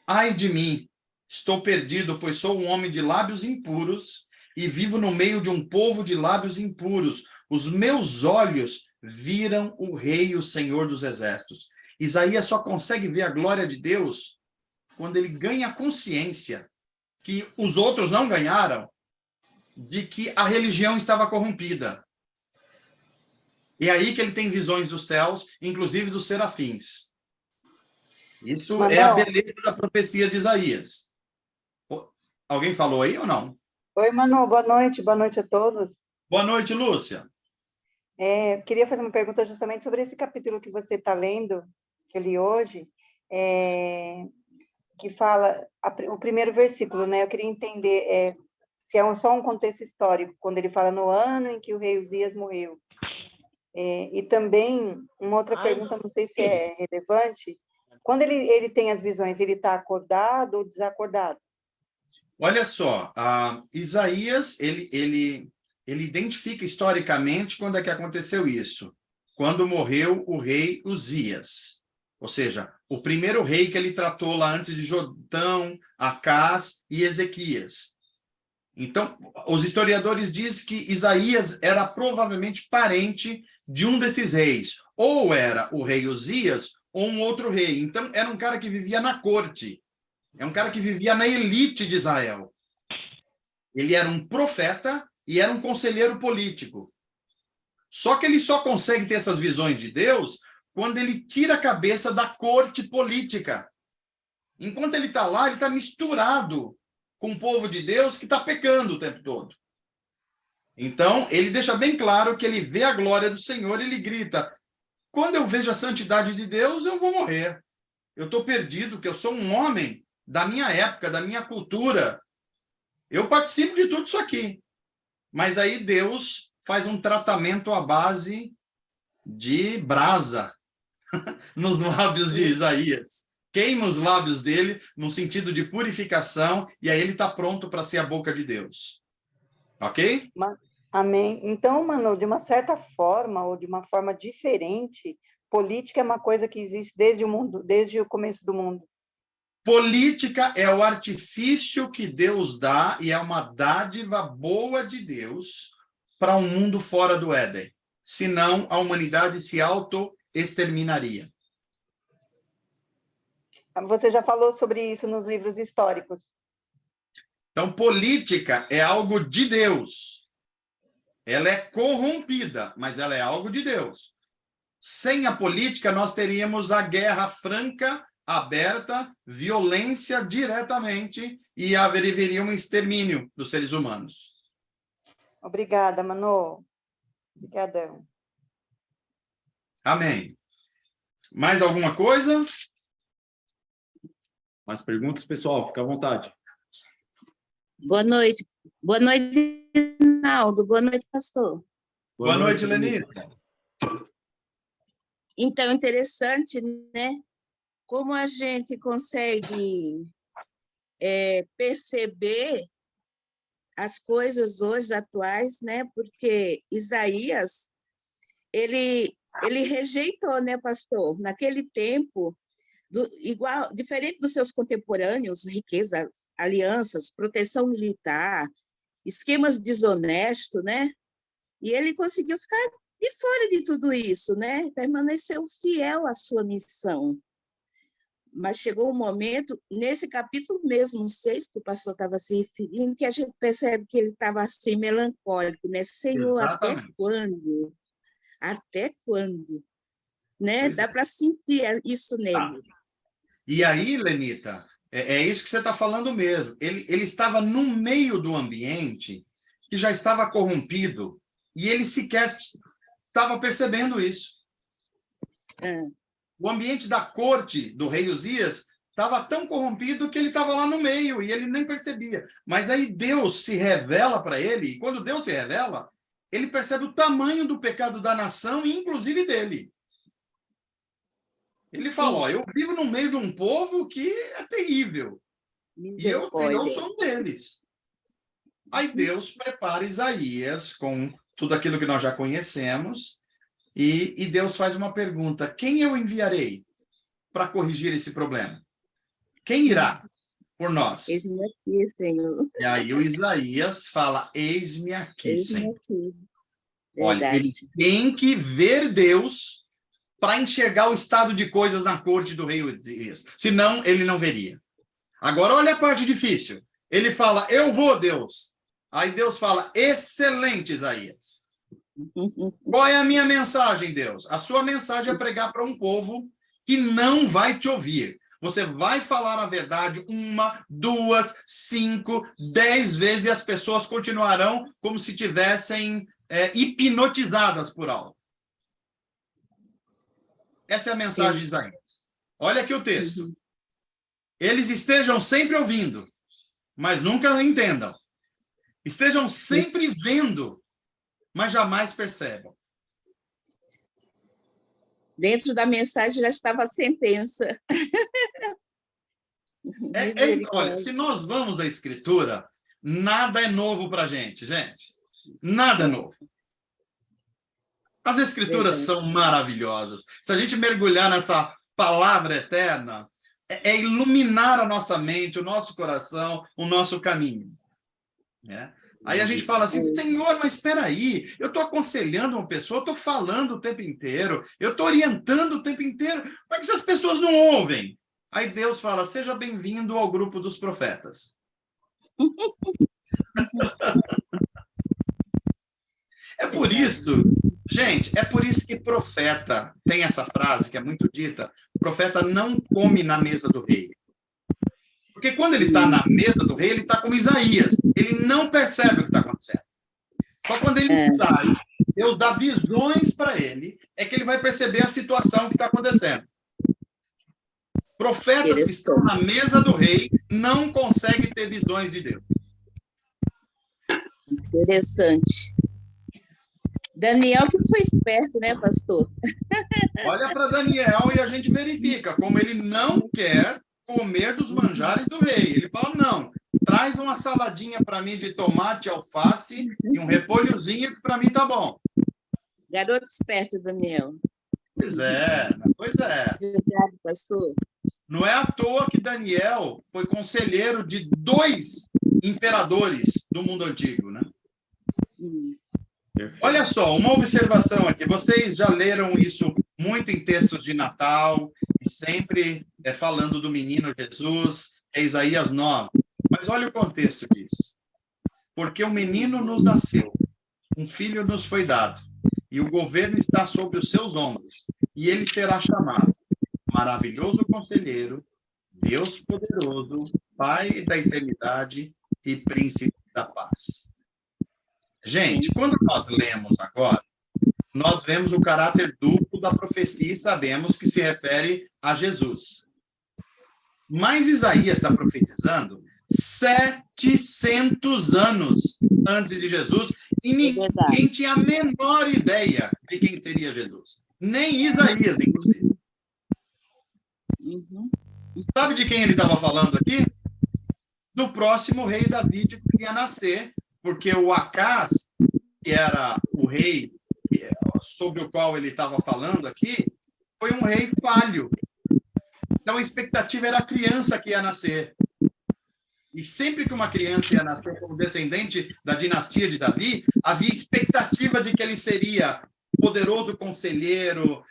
ai de mim, estou perdido, pois sou um homem de lábios impuros e vivo no meio de um povo de lábios impuros. Os meus olhos viram o Rei, o Senhor dos Exércitos. Isaías só consegue ver a glória de Deus quando ele ganha consciência que os outros não ganharam, de que a religião estava corrompida. E é aí que ele tem visões dos céus, inclusive dos serafins. Isso Manuel, é a beleza da profecia de Isaías. Alguém falou aí ou não? Oi, Manu, boa noite a todos. Boa noite, Lúcia. Eu queria fazer uma pergunta justamente sobre esse capítulo que você está lendo, que eu li hoje, que fala, o primeiro versículo, né? Eu queria entender se é só um contexto histórico, quando ele fala no ano em que o rei Uzias morreu. E também, uma outra pergunta, não sei se é relevante, quando ele tem as visões, ele está acordado ou desacordado? Olha só, Isaías, ele identifica historicamente quando é que aconteceu isso. Quando morreu o rei Uzias. Ou seja, o primeiro rei que ele tratou lá antes de Jotão, Acás e Ezequias. Então, os historiadores dizem que Isaías era provavelmente parente de um desses reis. Ou era o rei Uzias, ou um outro rei. Então, era um cara que vivia na corte. É um cara que vivia na elite de Israel. Ele era um profeta e era um conselheiro político. Só que ele só consegue ter essas visões de Deus quando ele tira a cabeça da corte política. Enquanto ele está lá, ele está misturado com o povo de Deus que está pecando o tempo todo. Então, ele deixa bem claro que ele vê a glória do Senhor e ele grita: quando eu vejo a santidade de Deus, eu vou morrer. Eu estou perdido, que eu sou um homem da minha época, da minha cultura. Eu participo de tudo isso aqui. Mas aí Deus faz um tratamento à base de brasa nos lábios de Isaías. Queima os lábios dele no sentido de purificação, e aí ele está pronto para ser a boca de Deus. Ok? Amém. Então, Manu, de uma certa forma, ou de uma forma diferente, política é uma coisa que existe desde o mundo, desde o começo do mundo. Política é o artifício que Deus dá e é uma dádiva boa de Deus para um mundo fora do Éden. Senão, a humanidade se auto-exterminaria. Você já falou sobre isso nos livros históricos. Então, política é algo de Deus. Ela é corrompida, mas ela é algo de Deus. Sem a política, nós teríamos a guerra franca, aberta, violência diretamente, e haveria um extermínio dos seres humanos. Obrigada, Manu. Obrigadão. Amém. Mais alguma coisa? Mais perguntas, pessoal? Fica à vontade. Boa noite. Boa noite, Naldo. Boa noite, pastor. Boa noite, Lenita. Então, interessante, né? Como a gente consegue perceber as coisas hoje atuais, né? Porque Isaías, ele rejeitou, né, pastor? Naquele tempo, diferente dos seus contemporâneos, riquezas, alianças, proteção militar, esquemas desonestos, né? E ele conseguiu ficar de fora de tudo isso, né? Permaneceu fiel à sua missão. Mas chegou um momento, nesse capítulo mesmo, 6, que o pastor estava se referindo, que a gente percebe que ele estava assim, melancólico, né? Senhor, Exatamente. até quando? Até quando? Né? Pois Dá é. para sentir isso nele. E aí, Lenita, é isso que você está falando mesmo. Ele estava no meio do ambiente que já estava corrompido e ele sequer estava percebendo isso. O ambiente da corte do rei Uzias estava tão corrompido que ele estava lá no meio e ele nem percebia. Mas aí Deus se revela para ele, e quando Deus se revela, ele percebe o tamanho do pecado da nação e inclusive dele. Ele fala: ó, eu vivo no meio de um povo que é terrível. E eu sou um deles. Aí Deus prepara Isaías com tudo aquilo que nós já conhecemos, e Deus faz uma pergunta: quem eu enviarei para corrigir esse problema? Quem irá por nós? Eis-me aqui, Senhor. E aí o Isaías fala: eis-me aqui, Eis-me Senhor. aqui. Olha, ele tem que ver Deus para enxergar o estado de coisas na corte do rei Uzias. Senão, ele não veria. Agora, olha a parte difícil. Ele fala: eu vou, Deus. Aí Deus fala: excelente, Isaías. Qual é a minha mensagem, Deus? A sua mensagem é pregar para um povo que não vai te ouvir. Você vai falar a verdade 1, 2, 5, 10 vezes e as pessoas continuarão como se tivessem hipnotizadas por algo. Essa é a mensagem de Isaías. Olha aqui o texto. Eles estejam sempre ouvindo, mas nunca entendam. Estejam sempre vendo, mas jamais percebam. Dentro da mensagem já estava a sentença. Olha, se nós vamos à Escritura, nada é novo para a gente. Nada é novo. As Escrituras são maravilhosas. Se a gente mergulhar nessa palavra eterna, é iluminar a nossa mente, o nosso coração, o nosso caminho. Aí a gente fala assim: Senhor, mas espera aí, eu estou aconselhando uma pessoa, eu estou falando o tempo inteiro, eu estou orientando o tempo inteiro, como é que essas pessoas não ouvem? Aí Deus fala: seja bem-vindo ao grupo dos profetas. É por isso, gente, é por isso que profeta, tem essa frase que é muito dita: profeta não come na mesa do rei. Porque quando ele está na mesa do rei, ele está como Isaías. Ele não percebe o que está acontecendo. Só quando ele sai, Deus dá visões para ele, é que ele vai perceber a situação que está acontecendo. Profetas que estão na mesa do rei não conseguem ter visões de Deus. Interessante. Daniel que foi esperto, né, pastor? Olha para Daniel e a gente verifica como ele não quer comer dos manjares do rei. Ele fala, não, traz uma saladinha para mim de tomate, alface e um repolhozinho que para mim tá bom. Garoto esperto, Daniel. Pois é. Obrigado, pastor. Não é à toa que Daniel foi conselheiro de 2 imperadores do mundo antigo, né? Olha só, uma observação aqui. Vocês já leram isso muito em textos de Natal, e sempre falando do menino Jesus, é Isaías 9. Mas olha o contexto disso. Porque o menino nos nasceu, um filho nos foi dado, e o governo está sobre os seus ombros, e ele será chamado Maravilhoso Conselheiro, Deus Poderoso, Pai da Eternidade e Príncipe da Paz. Gente, quando nós lemos agora, nós vemos o caráter duplo da profecia e sabemos que se refere a Jesus. Mas Isaías está profetizando 700 anos antes de Jesus e ninguém tinha a menor ideia de quem seria Jesus. Nem Isaías, inclusive. Sabe de quem ele estava falando aqui? Do próximo rei Davi que ia nascer, porque o Acaz, que era o rei sobre o qual ele estava falando aqui, foi um rei falho. Então, a expectativa era a criança que ia nascer. E sempre que uma criança ia nascer como descendente da dinastia de Davi, havia expectativa de que ele seria poderoso conselheiro,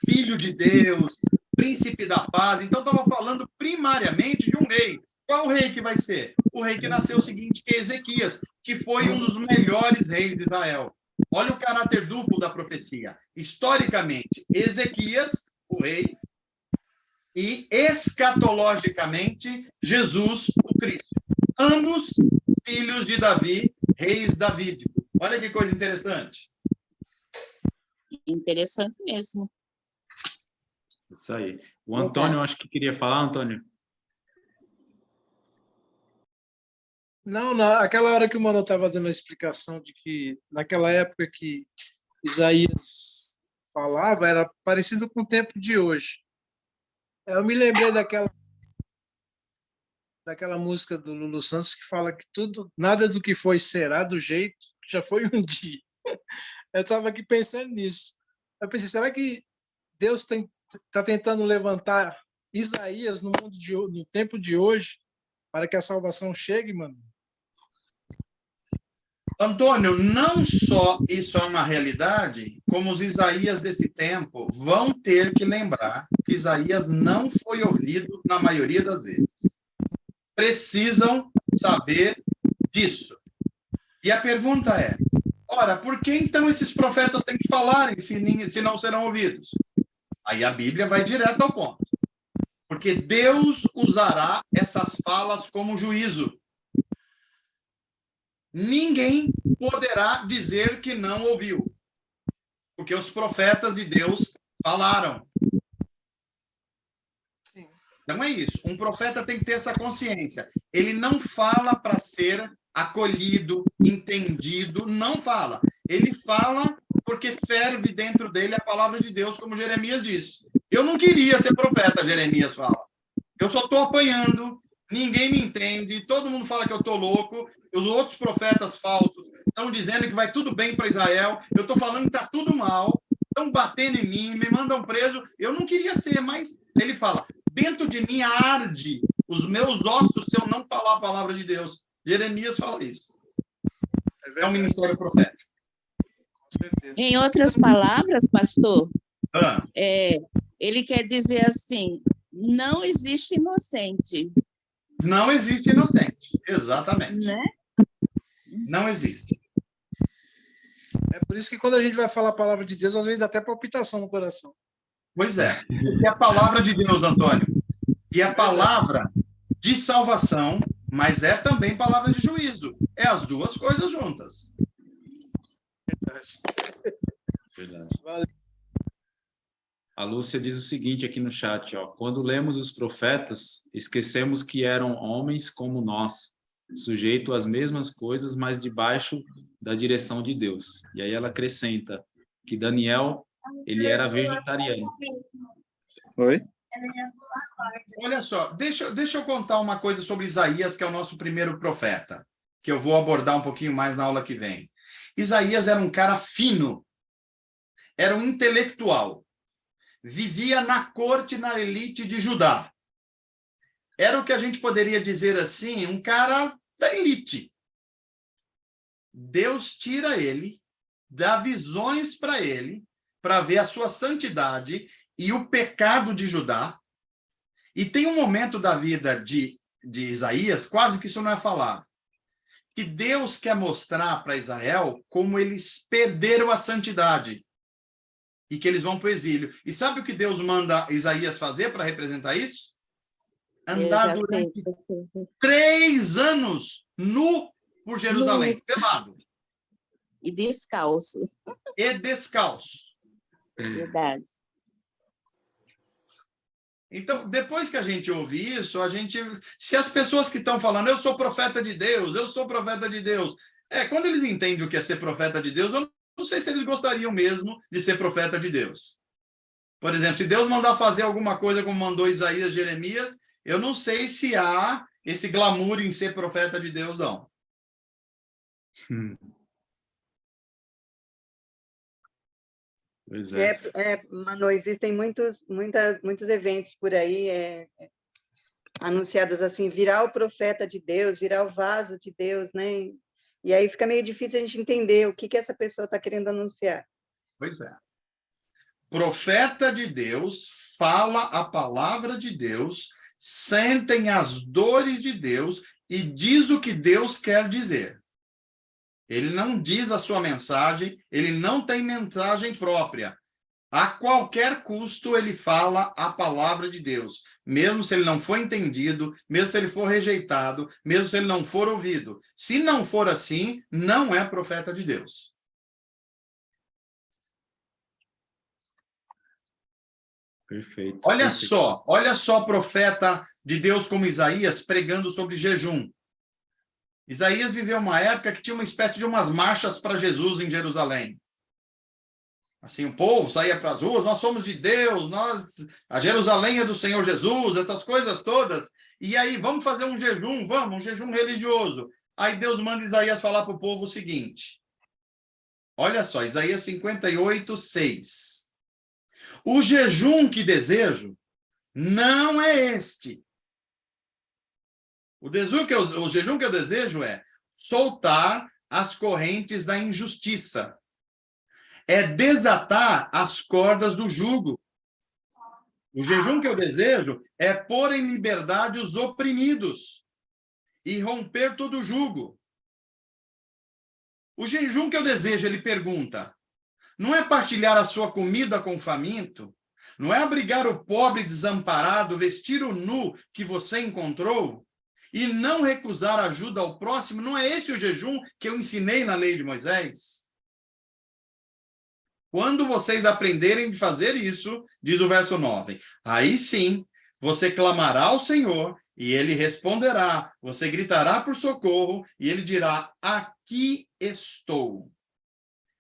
filho de Deus, príncipe da paz. Então, estava falando primariamente de um rei. Qual rei que vai ser? O rei que nasceu o seguinte, que é Ezequias, que foi um dos melhores reis de Israel. Olha o caráter duplo da profecia. Historicamente, Ezequias, o rei, e escatologicamente, Jesus, o Cristo. Ambos filhos de Davi, reis davídicos. Olha que coisa interessante. Interessante mesmo. Isso aí. O Antônio, acho que queria falar, Antônio. Não, naquela hora que o Mano estava dando a explicação de que naquela época que Isaías falava, era parecido com o tempo de hoje. Eu me lembrei daquela música do Lulu Santos que fala que nada do que foi será do jeito que já foi um dia. Eu estava aqui pensando nisso. Eu pensei, será que Deus está tentando levantar Isaías no tempo de hoje para que a salvação chegue, mano? Antônio, não só isso é uma realidade, como os Isaías desse tempo vão ter que lembrar que Isaías não foi ouvido na maioria das vezes. Precisam saber disso. E a pergunta é, ora, por que então esses profetas têm que falarem se não serão ouvidos? Aí a Bíblia vai direto ao ponto. Porque Deus usará essas falas como juízo. Ninguém poderá dizer que não ouviu, porque os profetas de Deus falaram. Sim. Então é isso. Um profeta tem que ter essa consciência. Ele não fala para ser acolhido, entendido, não fala. Ele fala porque ferve dentro dele a palavra de Deus, como Jeremias disse. Eu não queria ser profeta, Jeremias fala. Eu só estou apanhando, ninguém me entende, todo mundo fala que eu estou louco. Os outros profetas falsos estão dizendo que vai tudo bem para Israel. Eu estou falando que está tudo mal. Estão batendo em mim, me mandam preso. Eu não queria ser, mas ele fala, dentro de mim arde os meus ossos se eu não falar a palavra de Deus. Jeremias fala isso. É um ministério profético. Com certeza. Em outras palavras, pastor, Ah. Ele quer dizer assim, não existe inocente. Não existe inocente. Exatamente. Né? Não existe. É por isso que quando a gente vai falar a palavra de Deus, às vezes dá até palpitação no coração. Pois é. E a palavra de Deus, Antônio. E a palavra de salvação, mas é também palavra de juízo. É as duas coisas juntas. Verdade. Valeu. A Lúcia diz o seguinte aqui no chat, ó: quando lemos os profetas, esquecemos que eram homens como nós, sujeitos às mesmas coisas, mas debaixo da direção de Deus. E aí ela acrescenta que Daniel, ele era vegetariano. Oi? Olha só, deixa eu contar uma coisa sobre Isaías, que é o nosso primeiro profeta, que eu vou abordar um pouquinho mais na aula que vem. Isaías era um cara fino, era um intelectual, vivia na corte, na elite de Judá. Era o que a gente poderia dizer assim, um cara da elite. Deus tira ele, dá visões para ele, para ver a sua santidade e o pecado de Judá. E tem um momento da vida de Isaías, quase que isso não é falar, que Deus quer mostrar para Israel como eles perderam a santidade e que eles vão para o exílio. E sabe o que Deus manda Isaías fazer para representar isso? Andar durante 3 anos nu por Jerusalém, pelado. E descalço. E descalço. Verdade. Então, depois que a gente ouve isso, se as pessoas que estão falando, eu sou profeta de Deus, eu sou profeta de Deus, quando eles entendem o que é ser profeta de Deus, eu não sei se eles gostariam mesmo de ser profeta de Deus. Por exemplo, se Deus mandar fazer alguma coisa como mandou Isaías e Jeremias, eu não sei se há esse glamour em ser profeta de Deus, não. Pois é. Manu, existem muitos eventos por aí anunciados assim, virar o profeta de Deus, virar o vaso de Deus, né? E aí fica meio difícil a gente entender o que essa pessoa está querendo anunciar. Pois é. Profeta de Deus fala a palavra de Deus, sentem as dores de Deus e diz o que Deus quer dizer. Ele não diz a sua mensagem, ele não tem mensagem própria. A qualquer custo, ele fala a palavra de Deus, mesmo se ele não for entendido, mesmo se ele for rejeitado, mesmo se ele não for ouvido. Se não for assim, não é profeta de Deus. Perfeito. Olha Perfeito. só, profeta de Deus como Isaías pregando sobre jejum. Isaías viveu uma época que tinha uma espécie de umas marchas para Jesus em Jerusalém. Assim, o povo saía para as ruas, nós somos de Deus, a Jerusalém é do Senhor Jesus, essas coisas todas. E aí, vamos fazer um jejum, um jejum religioso. Aí Deus manda Isaías falar para o povo o seguinte. Olha só, Isaías 58, 6. O jejum que desejo não é este. O jejum que eu desejo é soltar as correntes da injustiça. É desatar as cordas do jugo. O jejum que eu desejo é pôr em liberdade os oprimidos e romper todo o jugo. O jejum que eu desejo, ele pergunta, não é partilhar a sua comida com o faminto? Não é abrigar o pobre desamparado, vestir o nu que você encontrou? E não recusar ajuda ao próximo? Não é esse o jejum que eu ensinei na lei de Moisés? Quando vocês aprenderem de fazer isso, diz o verso 9, aí sim, você clamará ao Senhor e ele responderá, você gritará por socorro e ele dirá, aqui estou.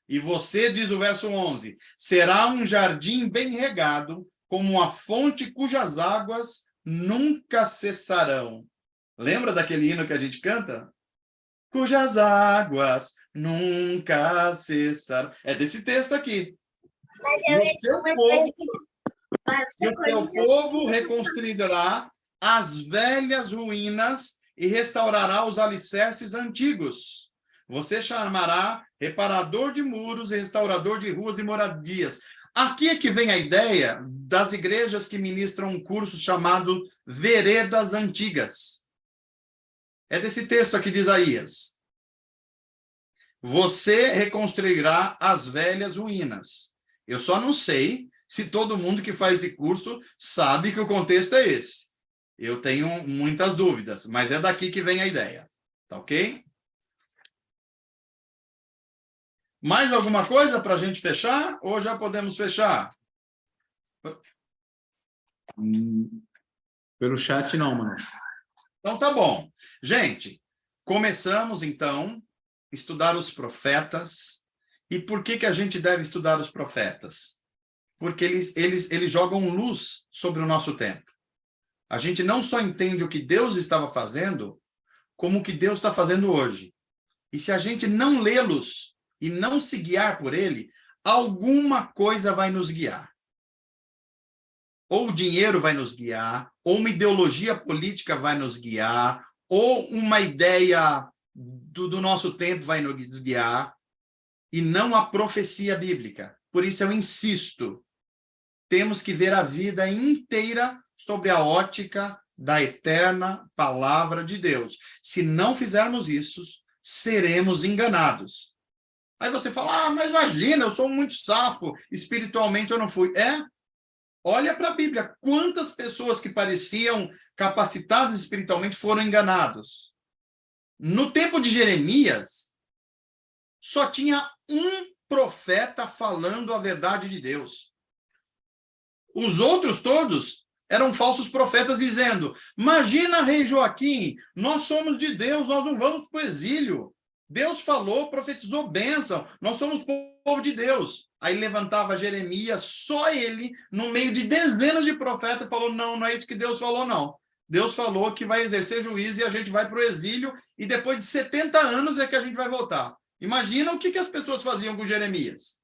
E você, diz o verso 11, será um jardim bem regado, como uma fonte cujas águas nunca cessarão. Lembra daquele hino que a gente canta? Cujas águas nunca cessarão. É desse texto aqui. E o teu povo reconstruirá as velhas ruínas e restaurará os alicerces antigos. Você chamará reparador de muros e restaurador de ruas e moradias. Aqui é que vem a ideia das igrejas que ministram um curso chamado Veredas Antigas. É desse texto aqui de Isaías. Você reconstruirá as velhas ruínas. Eu só não sei se todo mundo que faz esse curso sabe que o contexto é esse. Eu tenho muitas dúvidas, mas é daqui que vem a ideia. Tá ok? Mais alguma coisa para a gente fechar? Ou já podemos fechar? Pelo chat, não, mano. Então tá bom. Gente, começamos então a estudar os profetas. E por que a gente deve estudar os profetas? Porque eles jogam luz sobre o nosso tempo. A gente não só entende o que Deus estava fazendo, como o que Deus está fazendo hoje. E se a gente não lê-los e não se guiar por ele, alguma coisa vai nos guiar. Ou o dinheiro vai nos guiar, ou uma ideologia política vai nos guiar, ou uma ideia do nosso tempo vai nos guiar, e não a profecia bíblica. Por isso eu insisto, temos que ver a vida inteira sobre a ótica da eterna palavra de Deus. Se não fizermos isso, seremos enganados. Aí você fala, mas imagina, eu sou muito safo, espiritualmente eu não fui. Olha para a Bíblia, quantas pessoas que pareciam capacitadas espiritualmente foram enganados. No tempo de Jeremias, só tinha um profeta falando a verdade de Deus. Os outros todos eram falsos profetas dizendo, imagina, rei Joaquim, nós somos de Deus, nós não vamos para o exílio. Deus falou, profetizou bênção, nós somos povo de Deus. Aí levantava Jeremias, só ele, no meio de dezenas de profetas, falou, não é isso que Deus falou, não. Deus falou que vai exercer juízo e a gente vai para o exílio, e depois de 70 anos é que a gente vai voltar. Imagina o que as pessoas faziam com Jeremias.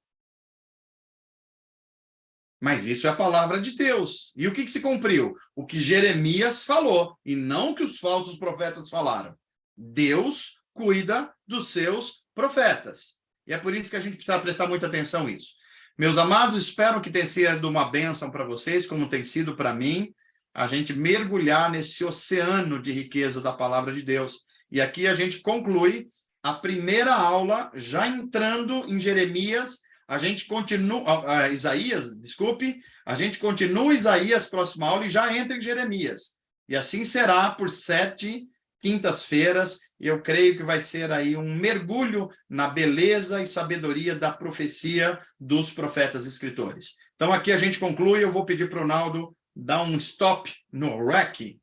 Mas isso é a palavra de Deus. E o que se cumpriu? O que Jeremias falou, e não o que os falsos profetas falaram. Deus cuida dos seus profetas. E é por isso que a gente precisa prestar muita atenção nisso. Meus amados, espero que tenha sido uma bênção para vocês, como tem sido para mim, a gente mergulhar nesse oceano de riqueza da palavra de Deus. E aqui a gente conclui a primeira aula, já entrando em Jeremias, a gente continua, Isaías, desculpe, a gente continua Isaías, próxima aula, e já entra em Jeremias. E assim será por 7 quintas-feiras, e eu creio que vai ser aí um mergulho na beleza e sabedoria da profecia dos profetas e escritores. Então aqui a gente conclui, eu vou pedir para o Naldo dar um stop no REC.